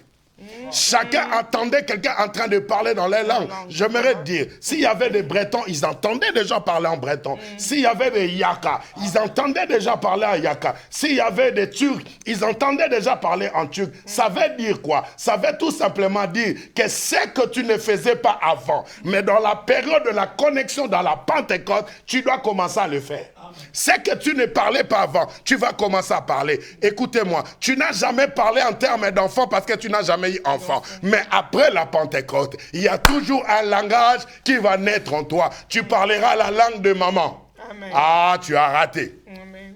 Chacun entendait quelqu'un en train de parler dans les langues. J'aimerais dire, s'il y avait des Bretons, ils entendaient déjà parler en breton. S'il y avait des Yaka, ils entendaient déjà parler en Yaka. S'il y avait des Turcs, ils entendaient déjà parler en turc. Ça veut dire quoi? Ça veut tout simplement dire que ce que tu ne faisais pas avant, mais dans la période de la connexion dans la Pentecôte, tu dois commencer à le faire. Ce que tu ne parlais pas avant, tu vas commencer à parler. Écoutez-moi, tu n'as jamais parlé en termes d'enfant parce que tu n'as jamais eu enfant. Mais après la Pentecôte, il y a toujours un langage qui va naître en toi. Tu parleras la langue de maman. Amen. Ah, tu as raté. Amen.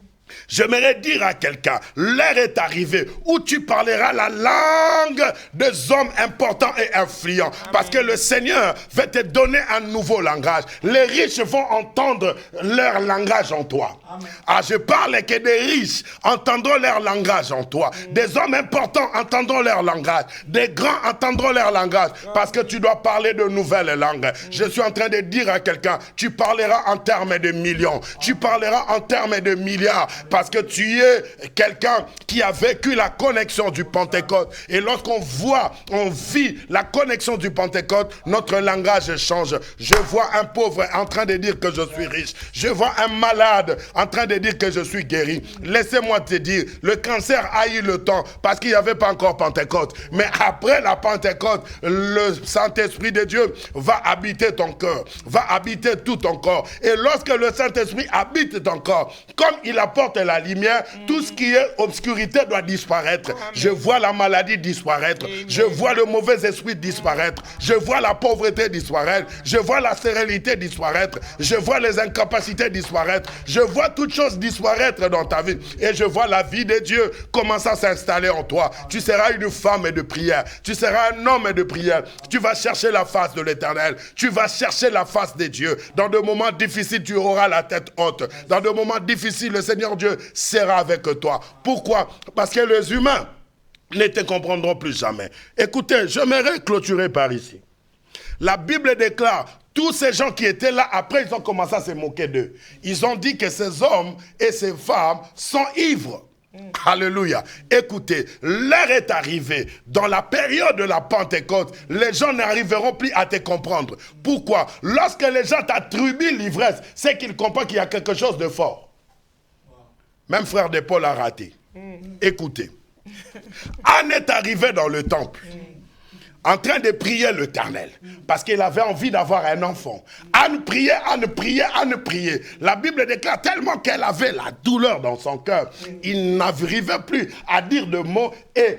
J'aimerais dire à quelqu'un, l'heure est arrivée où tu parleras la langue des hommes importants et influents. Amen. Parce que le Seigneur va te donner un nouveau langage. Les riches vont entendre leur langage en toi. Amen. Ah, je parle que des riches entendront leur langage en toi. Amen. Des hommes importants entendront leur langage. Des grands entendront leur langage. Parce que tu dois parler de nouvelles langues. Amen. Je suis en train de dire à quelqu'un, tu parleras en termes de millions. Tu parleras en termes de milliards. Parce que tu es quelqu'un qui a vécu la connexion du Pentecôte. Et lorsqu'on voit, on vit la connexion du Pentecôte, notre langage change. Je vois un pauvre en train de dire que je suis riche. Je vois un malade en train de dire que je suis guéri. Laissez-moi te dire, le cancer a eu le temps parce qu'il n'y avait pas encore Pentecôte. Mais après la Pentecôte, le Saint-Esprit de Dieu va habiter ton cœur, va habiter tout ton corps. Et lorsque le Saint-Esprit habite ton corps, comme il apporte la lumière, tout ce qui est obscurité doit disparaître. Amen. Je vois la maladie disparaître. Amen. Je vois le mauvais esprit disparaître. Je vois la pauvreté disparaître. Je vois la stérilité disparaître. Je vois les incapacités disparaître. Je vois toutes choses disparaître dans ta vie. Et je vois la vie de Dieu commencer à s'installer en toi. Tu seras une femme de prière. Tu seras un homme de prière. Tu vas chercher la face de l'Éternel. Tu vas chercher la face de Dieu. Dans des moments difficiles, tu auras la tête haute. Dans des moments difficiles, le Seigneur Dieu sera avec toi. Pourquoi? Parce que les humains ne te comprendront plus jamais. Écoutez, j'aimerais clôturer par ici. La Bible déclare, tous ces gens qui étaient là, après ils ont commencé à se moquer d'eux. Ils ont dit que ces hommes et ces femmes sont ivres. Alléluia. Écoutez, l'heure est arrivée. Dans la période de la Pentecôte, les gens n'arriveront plus à te comprendre. Pourquoi? Lorsque les gens t'attribuent l'ivresse, c'est qu'ils comprennent qu'il y a quelque chose de fort. Même frère de Paul a raté. Écoutez. Anne est arrivé dans le temple. En train de prier l'Éternel, parce qu'il avait envie d'avoir un enfant. Anne priait, Anne priait, Anne priait. La Bible déclare tellement qu'elle avait la douleur dans son cœur. Il n'arrivait plus à dire de mots et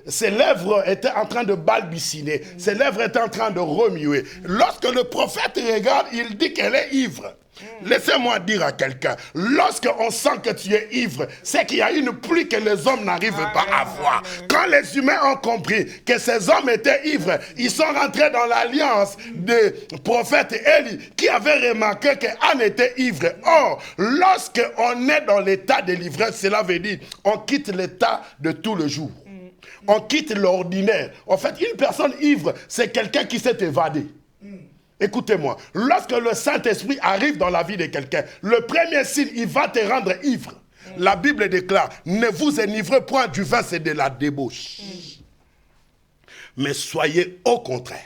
ses lèvres étaient en train de balbutiner. Ses lèvres étaient en train de remuer. Lorsque le prophète regarde, il dit qu'elle est ivre. Laissez-moi dire à quelqu'un, lorsqu'on sent que tu es ivre, c'est qu'il y a une pluie que les hommes n'arrivent pas à voir. Quand les humains ont compris que ces hommes étaient ivres, ils sont rentrés dans l'alliance du prophète Élie qui avait remarqué qu'Anne était ivre. Or, lorsqu'on est dans l'état de l'ivresse, cela veut dire on quitte l'état de tout le jour. On quitte l'ordinaire. En fait, une personne ivre, c'est quelqu'un qui s'est évadé. Écoutez-moi, lorsque le Saint-Esprit arrive dans la vie de quelqu'un, le premier signe, il va te rendre ivre. La Bible déclare, ne vous enivrez point du vin, c'est de la débauche. Mais soyez au contraire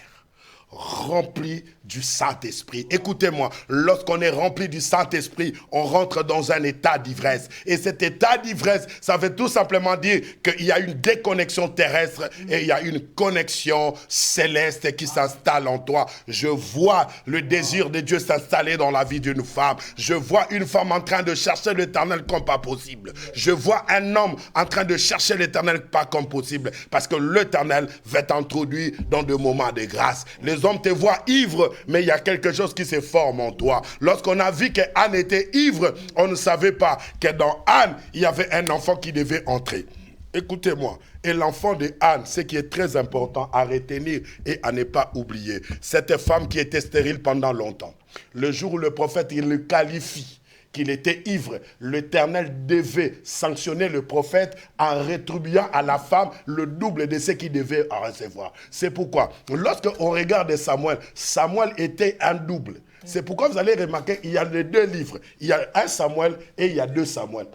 remplis du Saint-Esprit. Écoutez-moi, lorsqu'on est rempli du Saint-Esprit, on rentre dans un état d'ivresse. Et cet état d'ivresse, ça veut tout simplement dire qu'il y a une déconnexion terrestre et il y a une connexion céleste qui s'installe en toi. Je vois le désir de Dieu s'installer dans la vie d'une femme. Je vois une femme en train de chercher l'Éternel comme pas possible. Je vois un homme en train de chercher l'Éternel pas comme possible. Parce que l'Éternel va t'introduire dans des moments de grâce. Les hommes te voient ivre, mais il y a quelque chose qui se forme en toi. Lorsqu'on a vu que Anne était ivre, on ne savait pas que dans Anne, il y avait un enfant qui devait entrer. Écoutez-moi, et l'enfant de Anne, ce qui est très important à retenir et à ne pas oublier, cette femme qui était stérile pendant longtemps. Le jour où le prophète, il le qualifie qu'il était ivre, l'Éternel devait sanctionner le prophète en rétribuant à la femme le double de ce qu'il devait recevoir. C'est pourquoi, lorsqu'on regarde Samuel, Samuel était un double. C'est pourquoi vous allez remarquer, il y a les deux livres. Il y a un Samuel et il y a deux Samuel.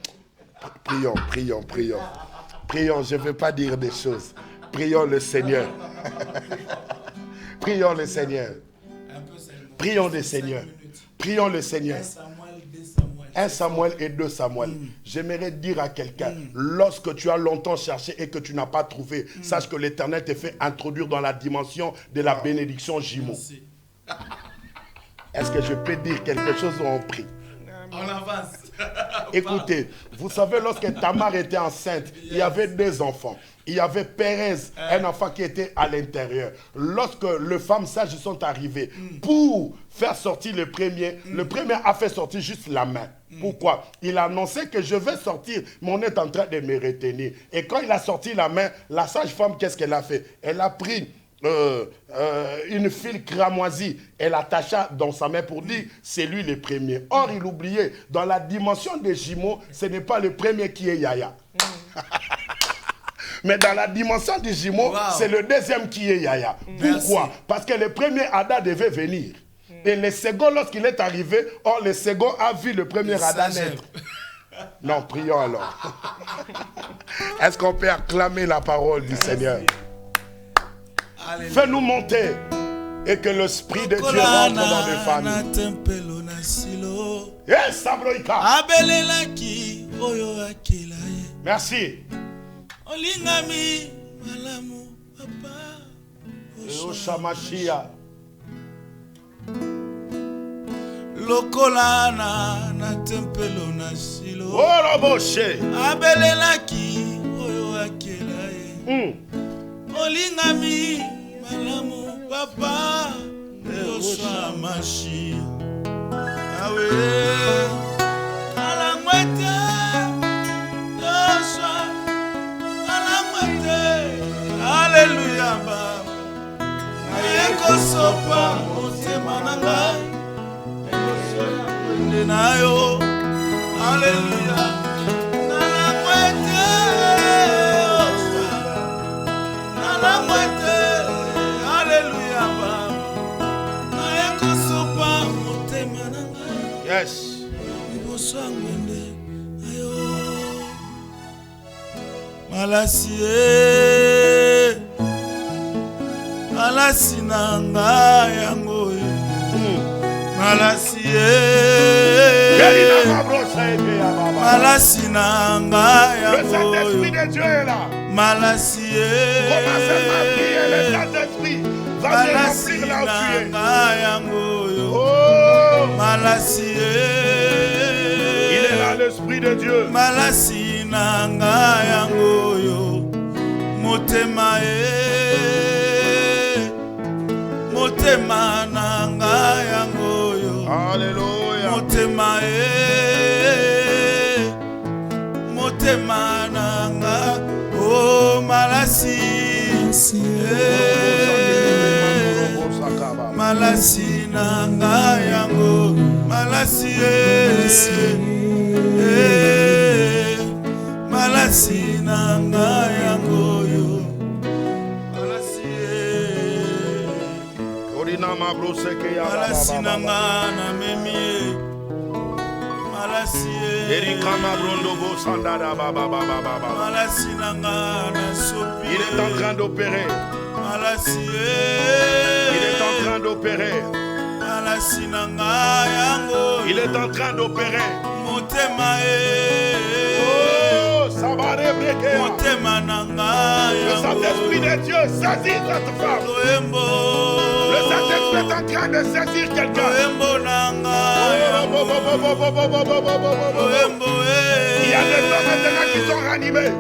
Prions, prions, prions. Prions, je ne veux pas dire des choses. Prions le Seigneur. Prions le Seigneur. Prions le Seigneur. Prions le Seigneur. 1 Samuel et 2 Samuel. J'aimerais dire à quelqu'un, lorsque tu as longtemps cherché et que tu n'as pas trouvé, sache que l'Éternel te fait introduire dans la dimension de la bénédiction jumeau. Est-ce que je peux dire quelque chose ou on prie? On avance. Écoutez, vous savez, lorsque Tamar était enceinte, il y avait 2 enfants. Il y avait Pérez, un enfant qui était à l'intérieur. Lorsque les femmes sages sont arrivées pour faire sortir le premier a fait sortir juste la main. Pourquoi? Il a annoncé que je vais sortir, mais on est en train de me retenir. Et quand il a sorti la main, la sage-femme, qu'est-ce qu'elle a fait? Elle a pris une file cramoisie, elle attacha dans sa main pour dire c'est lui le premier. Or, il oubliait, dans la dimension des jumeaux, ce n'est pas le premier qui est Yaya. Mais dans la dimension des jumeaux, c'est le deuxième qui est Yaya. Pourquoi? Parce que le premier Ada devait venir. Et le second, lorsqu'il est arrivé, or le second a vu le premier Ada naître. Non, prions alors. Est-ce qu'on peut acclamer la parole du Seigneur? Fais-nous monter et que l'Esprit de Dieu rentre dans les familles. Yes, Sabroïka. Merci. Oshamashia. Lokolana na tempelo na silo. Oroboshe. Abelelaki oyo akelaye. Olingami malamu papa Oshamashia. Awe alamwete Osha alamwete. Alléluia baba. Ayeko sopa motema na ngai. Alléluia. Yes. liboso ya ngwende ayo malasi ye malasi na ngai yango yo malasi ye malasi na ngai Le yango Saint-Esprit yo de Dieu est là. malasi ye Commencez à prier, le Saint-Esprit va te malasi remplir là où na tu es. ngai yango yo Oh, malasi ye il est là, l'Esprit de Dieu. malasi na ngai yango yo motema ye motema na ngai yango yo Alléluia. motema ye motema na ngai o malasi malasi na ngai yango malasi malasi na ngai yango yo malasi malasi na ngai na memi malasi malasi na ngai na sopi Il est en train d'opérer. malasi Il est en train d'opérer. malasi na ngai yango Il est en train d'opérer. motema Oh, ça va rebrequer. motema na ngai Le Saint-Esprit de Dieu saisit cette femme. loyembo Le Saint-Esprit est en train de saisir quelqu'un. loyembo na ngai loyembo Il y a des hommes maintenant qui sont ranimés.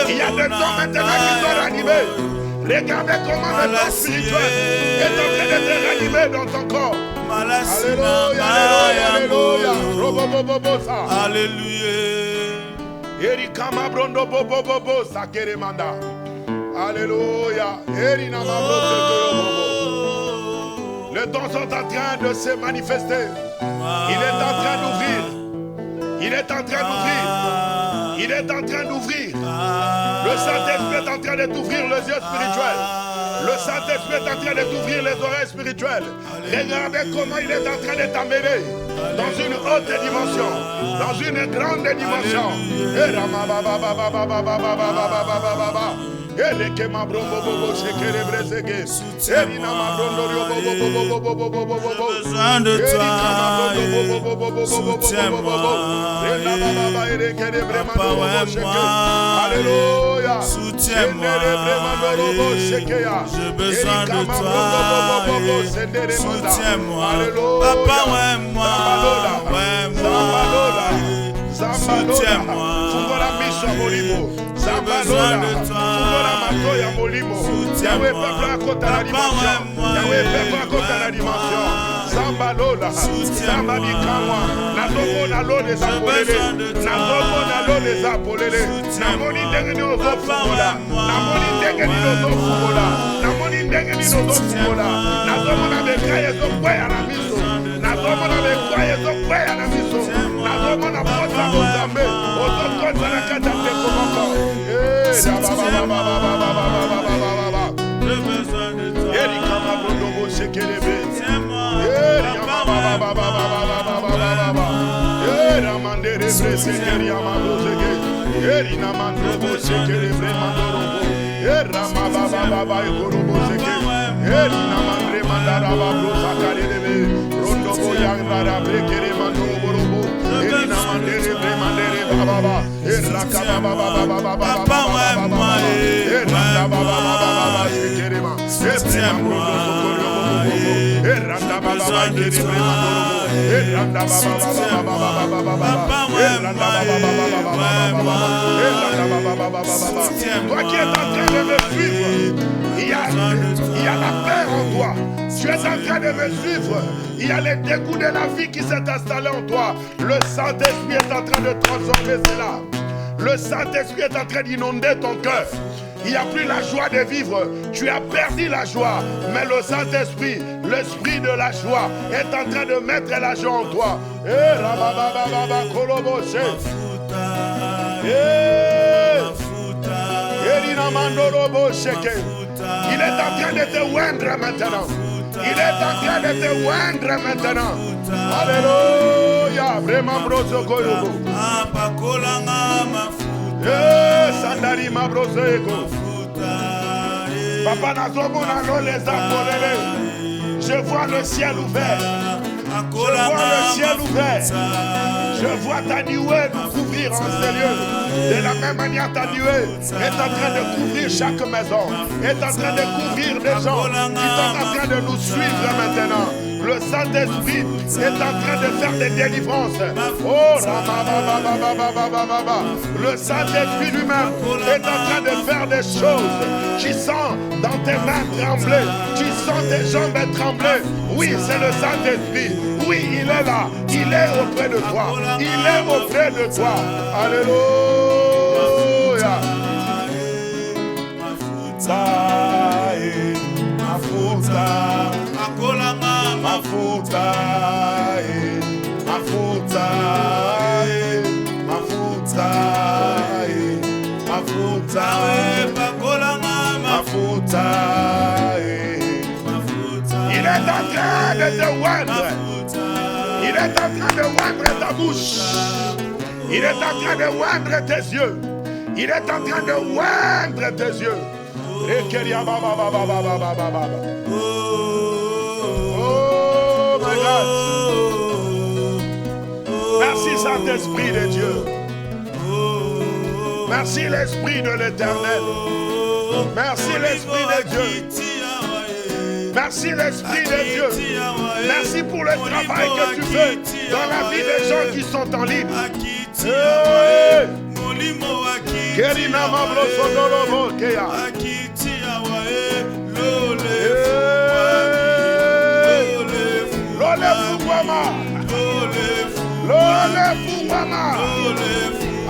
Il y a des hommes maintenant qui sont ranimés. Regardez comment le corps spirituel est en train de te ranimer dans ton corps. Alléluia, alléluia, alléluia. Alléluia. Erikama brondo bobo bobo sakeremanda. Alléluia. Erinama bobo. Les dons sont en train de se manifester. Il est en train d'ouvrir. Il est en train d'ouvrir. Il est en train d'ouvrir. Le Saint-Esprit est en train de t'ouvrir les yeux spirituels. Le Saint-Esprit est en train de t'ouvrir les oreilles spirituelles. Regardez comment il est en train de t'amener dans une haute dimension, dans une grande dimension. Besoin de toi, Alléluia. soutiens-moi, j'ai besoin de toi, soutiens-moi, papa, ouais-moi, soutiens-moi, j'ai besoin de toi, Zambalola, Zambalikamwa, Nazomona l'eau des apolélés, Nazomona l'eau des apolélés, Namoni Dengeni Ozofumola, Namoni Dengeni Ozofumola, Namoni Dengeni Ozofumola, Nazomona Bekaye Zokwaya na miso, Nazomona Bekaye Zokwaya na miso, Nazomona Posa Mozambe, Ozokonza na kata Tekomoko, j'ai besoin de toi, Erikama Bondobo Sekelebe. Toi qui es en train de me suivre, il y a la peur en toi. Tu es en train de me suivre. Il y a les dégoûts de la vie qui s'est installé en toi. Le Saint-Esprit est en train de transformer cela. Le Saint-Esprit est en train d'inonder ton cœur. Il n'y a plus la joie de vivre. Tu as perdu la joie. Mais le Saint-Esprit, l'Esprit de la joie, est en train de mettre la joie en toi. Il est en train de te oindre maintenant. Il est en train de te oindre maintenant. Alléluia. Vraiment broso koyogo. Sandari mabroso ego. Papa nazomo nalo les apolele. Je vois le ciel ouvert. Je vois le ciel ouvert. Je vois ta nuée nous couvrir en ces lieux. De la même manière, ta nuée est en train de couvrir chaque maison. Est en train de couvrir les gens qui sont en train de nous suivre maintenant. Le Saint-Esprit est en train de faire des délivrances. Oh, le Saint-Esprit lui-même est en train de faire des choses. Tu sens dans tes mains trembler. Tu sens tes jambes trembler. Oui, c'est le Saint-Esprit. Oui, il est là. Il est auprès de toi. Il est auprès de toi. Alléluia. Mafuta. Mafuta, mafuta, mafuta, mafuta, mafuta, il est en train de te oindre. Il est en train de oindre ta bouche. Il est en train de oindre tes yeux. Il est en train de oindre tes yeux. Merci Saint-Esprit de Dieu. Merci l'Esprit de l'Éternel. Merci l'Esprit de Dieu. Merci l'Esprit de Dieu. Merci pour le travail que tu fais dans la vie des gens qui sont en ligne.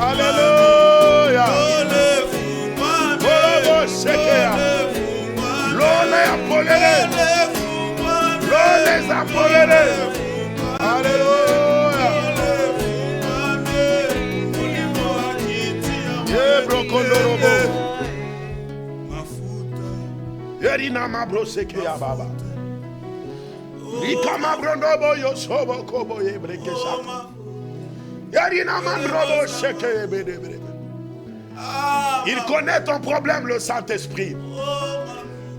Alléluia. Il connaît ton problème, le Saint-Esprit.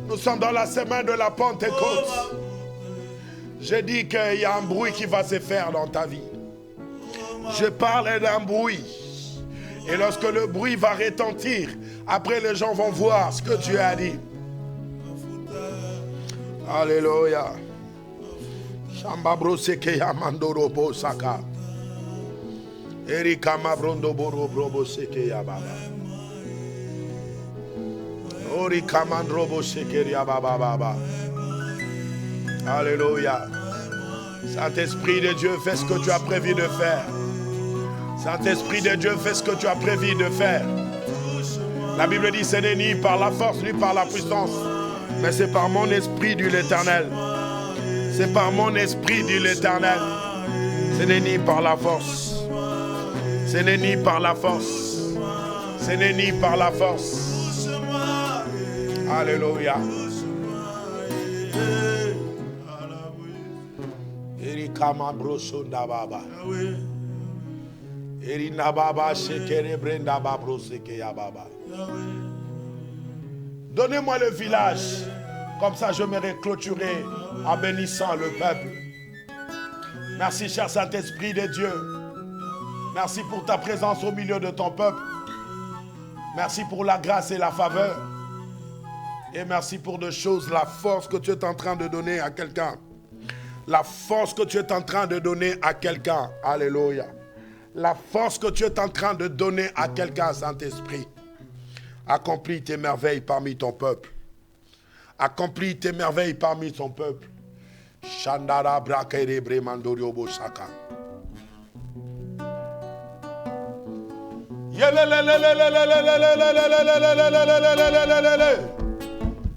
Nous sommes dans la semaine de la Pentecôte. Je dis qu'il y a un bruit qui va se faire dans ta vie. Je parle d'un bruit. Et lorsque le bruit va retentir, après les gens vont voir ce que Dieu a dit. Alléluia. Shamba broseke ya mandoro bo saka. Erika mabrondo boro brobo seke ya baba. Ori kamandro bo seke ya baba baba. Alléluia. Saint-Esprit de Dieu, fais ce que tu as prévu de faire. Saint-Esprit de Dieu, fais ce que tu as prévu de faire. La Bible dit, ce n'est ni par la force, ni par la puissance, mais c'est par mon esprit, dit l'Éternel. C'est par mon esprit, dit l'Éternel. Ce n'est ni par la force. Ce n'est ni par la force. Ce n'est ni par la force. Alléluia. Erikama brosonda baba. Erina baba shekere brenda babroseke ya baba. Donnez-moi le village. Comme ça, je m'aurai clôturé en bénissant le peuple. Merci, cher Saint-Esprit de Dieu. Merci pour ta présence au milieu de ton peuple. Merci pour la grâce et la faveur. Et merci pour deux choses. La force que tu es en train de donner à quelqu'un. La force que tu es en train de donner à quelqu'un. Alléluia. La force que tu es en train de donner à quelqu'un, Saint-Esprit. Accomplis tes merveilles parmi ton peuple. Accomplis tes merveilles parmi ton peuple. Shandara brakere bremandorio bosaka.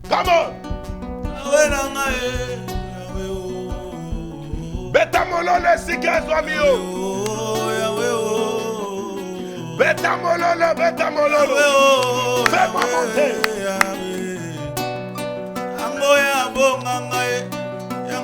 Come on. Betamolole sikazwamio. Betamolole, betamolole. Fais-moi monter.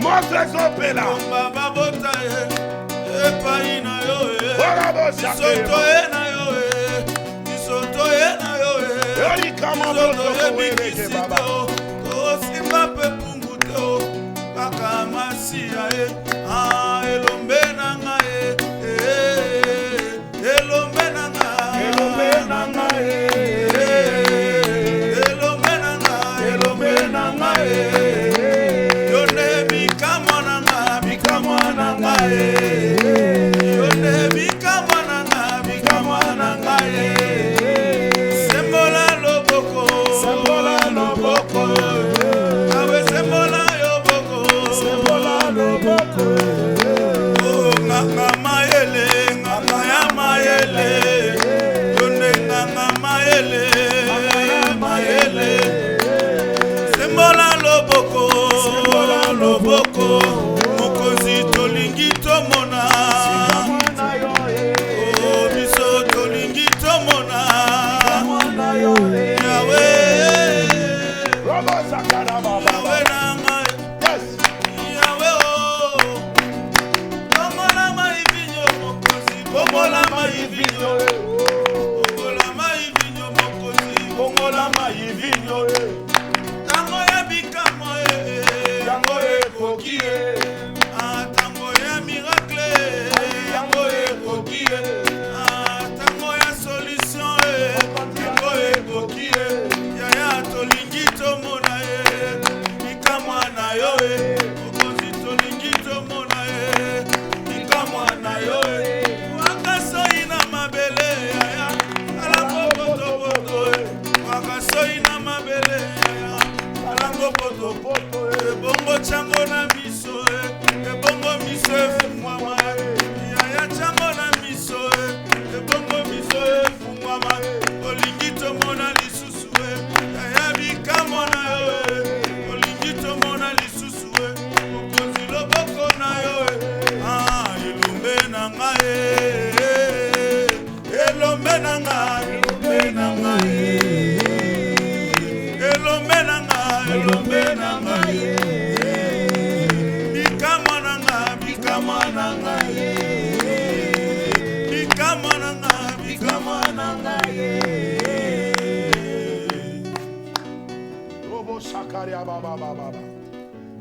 Montre son pela.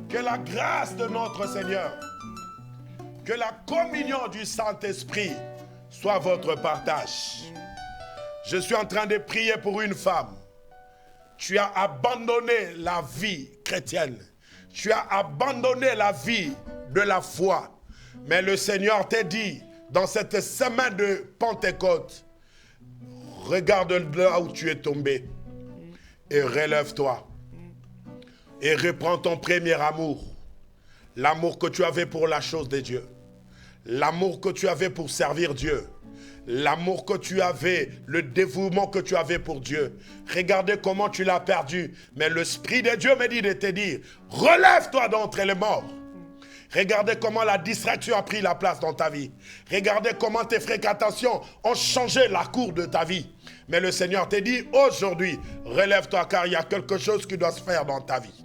Que la grâce de notre Seigneur, que la communion du Saint-Esprit soit votre partage. Je suis en train de prier pour une femme. Tu as abandonné la vie chrétienne. Tu as abandonné la vie de la foi. Mais le Seigneur t'a dit, dans cette semaine de Pentecôte, regarde là où tu es tombé et relève-toi. Et reprends ton premier amour. L'amour que tu avais pour la chose de Dieu. L'amour que tu avais pour servir Dieu. L'amour que tu avais, le dévouement que tu avais pour Dieu. Regardez comment tu l'as perdu. Mais l'Esprit de Dieu me dit de te dire, relève-toi d'entre les morts. Regardez comment la distraction a pris la place dans ta vie. Regardez comment tes fréquentations ont changé la cour de ta vie. Mais le Seigneur te dit, aujourd'hui, relève-toi car il y a quelque chose qui doit se faire dans ta vie.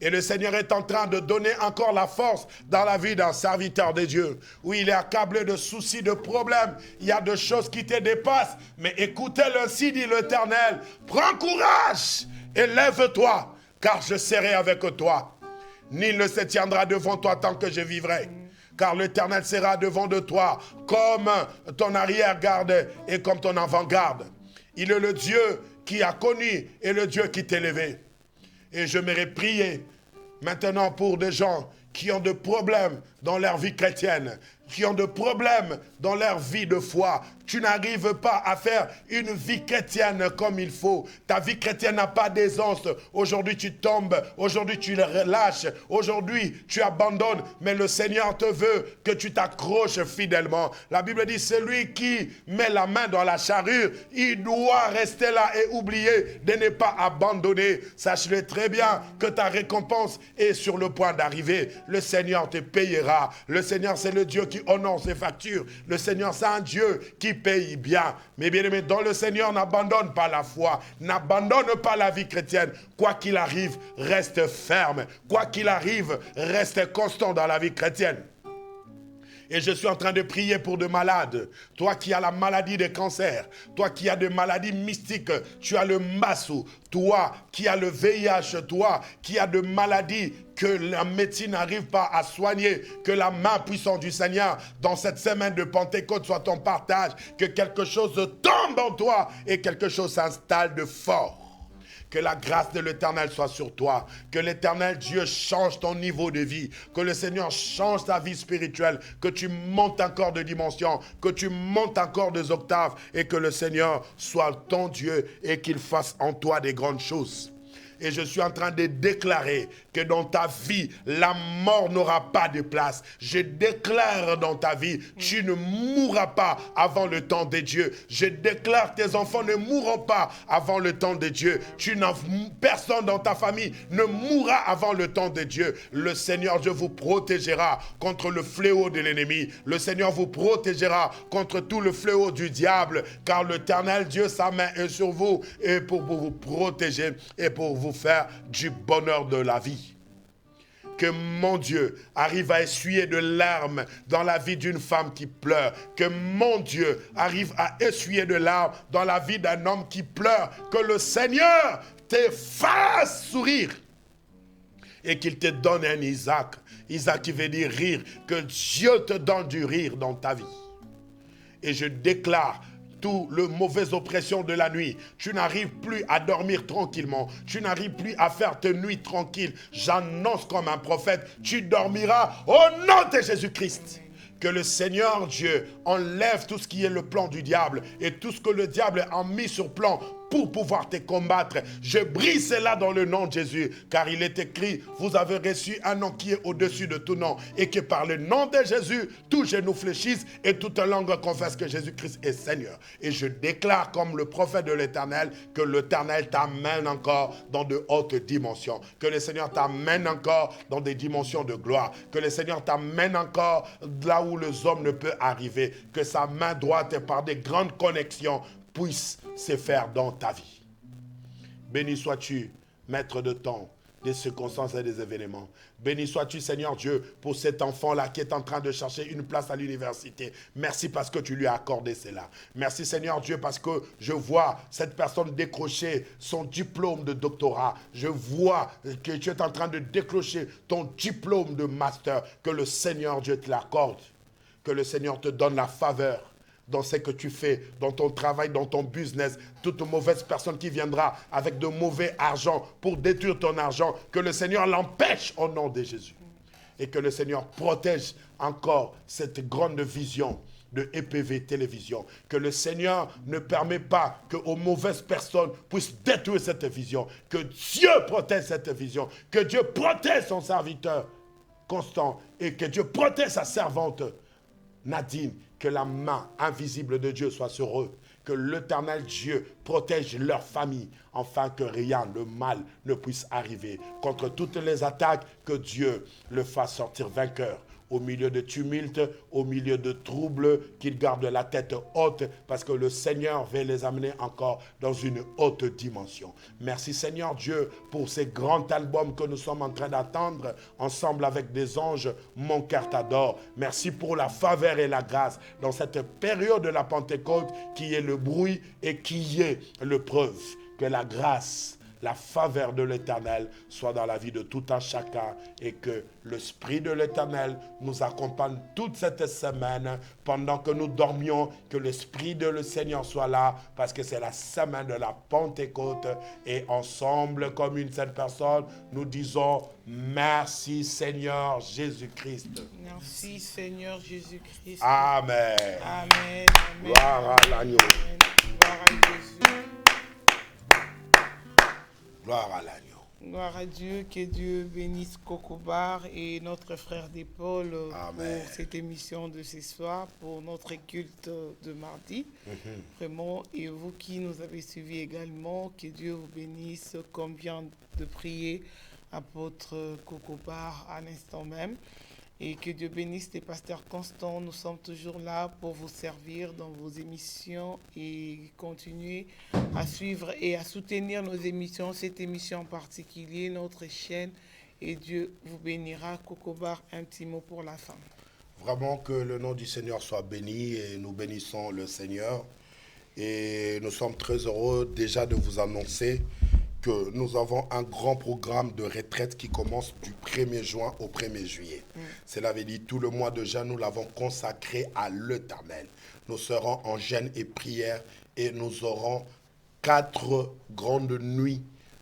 Et le Seigneur est en train de donner encore la force dans la vie d'un serviteur de Dieu. Où il est accablé de soucis, de problèmes. Il y a des choses qui te dépassent. Mais écoutez-le, ainsi dit l'Éternel. Prends courage et lève-toi, car je serai avec toi. Nul ne se tiendra devant toi tant que je vivrai. Car l'Éternel sera devant de toi comme ton arrière-garde et comme ton avant-garde. Il est le Dieu qui a connu et le Dieu qui t'a élevé. Et je m'aurais prié maintenant pour des gens qui ont des problèmes dans leur vie chrétienne, qui ont des problèmes dans leur vie de foi. Tu n'arrives pas à faire une vie chrétienne comme il faut. Ta vie chrétienne n'a pas d'aisance. Aujourd'hui, tu tombes. Aujourd'hui, tu lâches. Aujourd'hui, tu abandonnes. Mais le Seigneur te veut que tu t'accroches fidèlement. La Bible dit, celui qui met la main dans la charrue, il doit rester là et oublier de ne pas abandonner. Sache-le très bien que ta récompense est sur le point d'arriver. Le Seigneur te payera. Le Seigneur, c'est le Dieu qui honore ses factures. Le Seigneur, c'est un Dieu qui paye bien. Mais bien aimé, dans le Seigneur, n'abandonne pas la foi. N'abandonne pas la vie chrétienne. Quoi qu'il arrive, reste ferme. Quoi qu'il arrive, reste constant dans la vie chrétienne. Et je suis en train de prier pour de malades. Toi qui as la maladie des cancers, toi qui as des maladies mystiques, tu as le massou, toi qui as le VIH, toi qui as des maladies que la médecine n'arrive pas à soigner, que la main puissante du Seigneur dans cette semaine de Pentecôte soit ton partage, que quelque chose tombe en toi et quelque chose s'installe de fort. Que la grâce de l'Éternel soit sur toi. Que l'Éternel Dieu change ton niveau de vie. Que le Seigneur change ta vie spirituelle. Que tu montes encore de dimension. Que tu montes encore des octaves. Et que le Seigneur soit ton Dieu et qu'il fasse en toi des grandes choses. Et je suis en train de déclarer que dans ta vie, la mort n'aura pas de place. Je déclare dans ta vie, tu ne mourras pas avant le temps de Dieu. Je déclare que tes enfants ne mourront pas avant le temps de Dieu. Personne dans ta famille ne mourra avant le temps de Dieu. Le Seigneur Dieu vous protégera contre le fléau de l'ennemi. Le Seigneur vous protégera contre tout le fléau du diable. Car l'Éternel Dieu, sa main est sur vous et pour vous protéger et pour vous faire du bonheur de la vie. Que mon Dieu arrive à essuyer de larmes dans la vie d'une femme qui pleure. Que mon Dieu arrive à essuyer de larmes dans la vie d'un homme qui pleure. Que le Seigneur te fasse sourire. Et qu'il te donne un Isaac. Isaac qui veut dire rire. Que Dieu te donne du rire dans ta vie. Et je déclare toute la mauvaise oppression de la nuit. Tu n'arrives plus à dormir tranquillement. Tu n'arrives plus à faire tes nuits tranquilles. J'annonce comme un prophète, tu dormiras au nom de Jésus-Christ. Que le Seigneur Dieu enlève tout ce qui est le plan du diable et tout ce que le diable a mis sur plan pour pouvoir te combattre. Je brise cela dans le nom de Jésus, car il est écrit, vous avez reçu un nom qui est au-dessus de tout nom, et que par le nom de Jésus, tout genou fléchisse et toute langue confesse que Jésus-Christ est Seigneur. Et je déclare comme le prophète de l'Éternel, que l'Éternel t'amène encore dans de hautes dimensions, que le Seigneur t'amène encore dans des dimensions de gloire, que le Seigneur t'amène encore là où les hommes ne peuvent arriver, que sa main droite par des grandes connexions puisse se faire dans ta vie. Béni sois-tu, maître de temps, des circonstances et des événements. Béni sois-tu, Seigneur Dieu, pour cet enfant-là qui est en train de chercher une place à l'université. Merci parce que tu lui as accordé cela. Merci, Seigneur Dieu, parce que je vois cette personne décrocher son diplôme de doctorat. Je vois que tu es en train de décrocher ton diplôme de master. Que le Seigneur Dieu te l'accorde. Que le Seigneur te donne la faveur dans ce que tu fais, dans ton travail, dans ton business. Toute mauvaise personne qui viendra avec de mauvais argent pour détruire ton argent, que le Seigneur l'empêche au nom de Jésus. Et que le Seigneur protège encore cette grande vision de EPV Télévision. Que le Seigneur ne permet pas qu'aux mauvaises personnes puissent détruire cette vision. Que Dieu protège cette vision. Que Dieu protège son serviteur Constant et que Dieu protège sa servante Nadine. Que la main invisible de Dieu soit sur eux. Que l'Éternel Dieu protège leur famille, afin que rien de mal ne puisse arriver. Contre toutes les attaques, que Dieu le fasse sortir vainqueur. Au milieu de tumultes, au milieu de troubles, qu'ils gardent la tête haute, parce que le Seigneur veut les amener encore dans une haute dimension. Merci Seigneur Dieu pour ces grands albums que nous sommes en train d'attendre, ensemble avec des anges, mon cœur t'adore. Merci pour la faveur et la grâce dans cette période de la Pentecôte qui est le bruit et qui est l'épreuve. Que la grâce, la faveur de l'Éternel soit dans la vie de tout un chacun et que l'Esprit de l'Éternel nous accompagne toute cette semaine pendant que nous dormions, que l'Esprit de le Seigneur soit là parce que c'est la semaine de la Pentecôte et ensemble comme une seule personne, nous disons merci Seigneur Jésus-Christ. Merci Seigneur Jésus-Christ. Amen. Amen. Amen. Gloire à l'agneau. Gloire à Jésus. Gloire à l'agneau. Gloire à Dieu, que Dieu bénisse Coco Bar et notre frère d'épaule pour cette émission de ce soir, pour notre culte de mardi. Vraiment, et vous qui nous avez suivis également, que Dieu vous bénisse, comme vient de prier apôtre Coco Bar à l'instant même. Et que Dieu bénisse les pasteurs constants. Nous sommes toujours là pour vous servir dans vos émissions et continuer à suivre et à soutenir nos émissions, cette émission en particulier, notre chaîne. Et Dieu vous bénira. Coco Bar, un petit mot pour la fin. Vraiment que le nom du Seigneur soit béni et nous bénissons le Seigneur. Et nous sommes très heureux déjà de vous annoncer que nous avons un grand programme de retraite qui commence du 1er juin au 1er juillet. Cela veut dire tout le mois de juin, nous l'avons consacré à l'Éternel. Nous serons en jeûne et prière et nous aurons 4 grandes nuits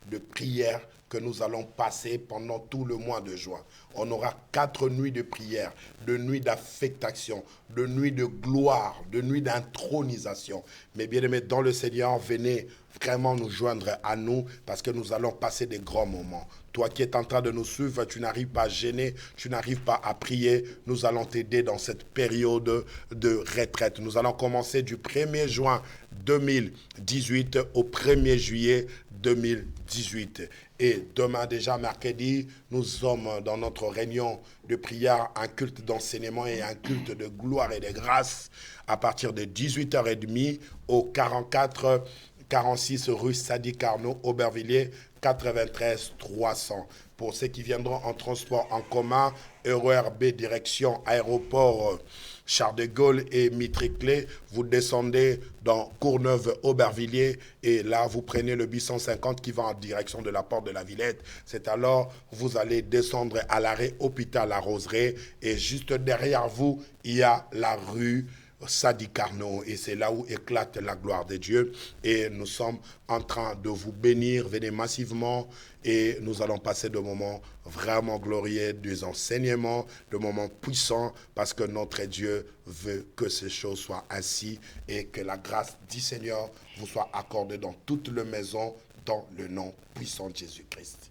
de prière que nous allons passer pendant tout le mois de juin. On aura 4 nuits de prière, de nuits d'affectation, de nuits de gloire, de nuits d'intronisation. Mais bien aimés, dans le Seigneur, venez vraiment nous joindre à nous parce que nous allons passer des grands moments. Toi qui es en train de nous suivre, tu n'arrives pas à gêner, tu n'arrives pas à prier. Nous allons t'aider dans cette période de retraite. Nous allons commencer du 1er juin 2018 au 1er juillet 2018. Et demain déjà, mercredi, nous sommes dans notre réunion de prière, un culte d'enseignement et un culte de gloire et de grâce à partir de 18h30 au 46 rue Sadi Carnot, Aubervilliers, 93 300. Pour ceux qui viendront en transport en commun, RERB direction aéroport Charles de Gaulle et Mitriclé, vous descendez dans Courneuve-Aubervilliers et là vous prenez le bus 150 qui va en direction de la porte de la Villette. C'est alors vous allez descendre à l'arrêt Hôpital La Roseraie et juste derrière vous, il y a la rue Sadi Carnot et c'est là où éclate la gloire de Dieu et nous sommes en train de vous bénir, venez massivement et nous allons passer de moments vraiment glorieux, des enseignements, de moments puissants parce que notre Dieu veut que ces choses soient ainsi et que la grâce du Seigneur vous soit accordée dans toute la maison dans le nom puissant de Jésus-Christ.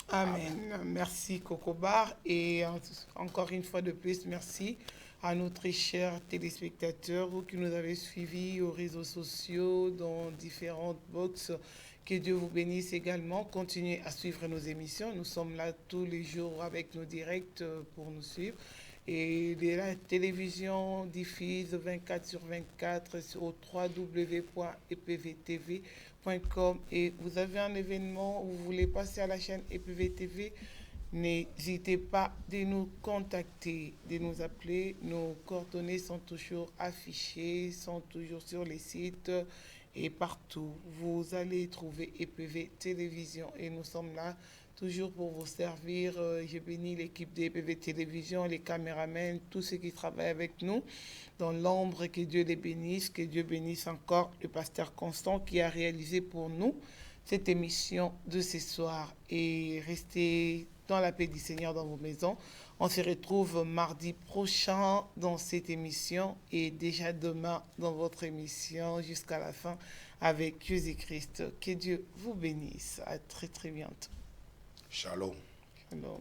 Amen. Merci Coco Bar et encore une fois de plus, merci à nos très chers téléspectateurs, vous qui nous avez suivis aux réseaux sociaux, dans différentes boxes. Que Dieu vous bénisse également. Continuez à suivre nos émissions. Nous sommes là tous les jours avec nos directs pour nous suivre. Et la télévision diffuse 24/24 au www.epvtv.com. Et vous avez un événement où vous voulez passer à la chaîne EPVTV, n'hésitez pas de nous contacter, de nous appeler. Nos coordonnées sont toujours affichées, sont toujours sur les sites et partout. Vous allez trouver EPV Télévision et nous sommes là toujours pour vous servir. Je bénis l'équipe d'EPV Télévision, les caméramans, tous ceux qui travaillent avec nous dans l'ombre. Que Dieu les bénisse, que Dieu bénisse encore le pasteur Constant qui a réalisé pour nous cette émission de ce soir. Et restez dans la paix du Seigneur dans vos maisons. On se retrouve mardi prochain dans cette émission et déjà demain dans votre émission jusqu'à la fin avec Jésus-Christ. Que Dieu vous bénisse. À très très bientôt. Shalom. Shalom.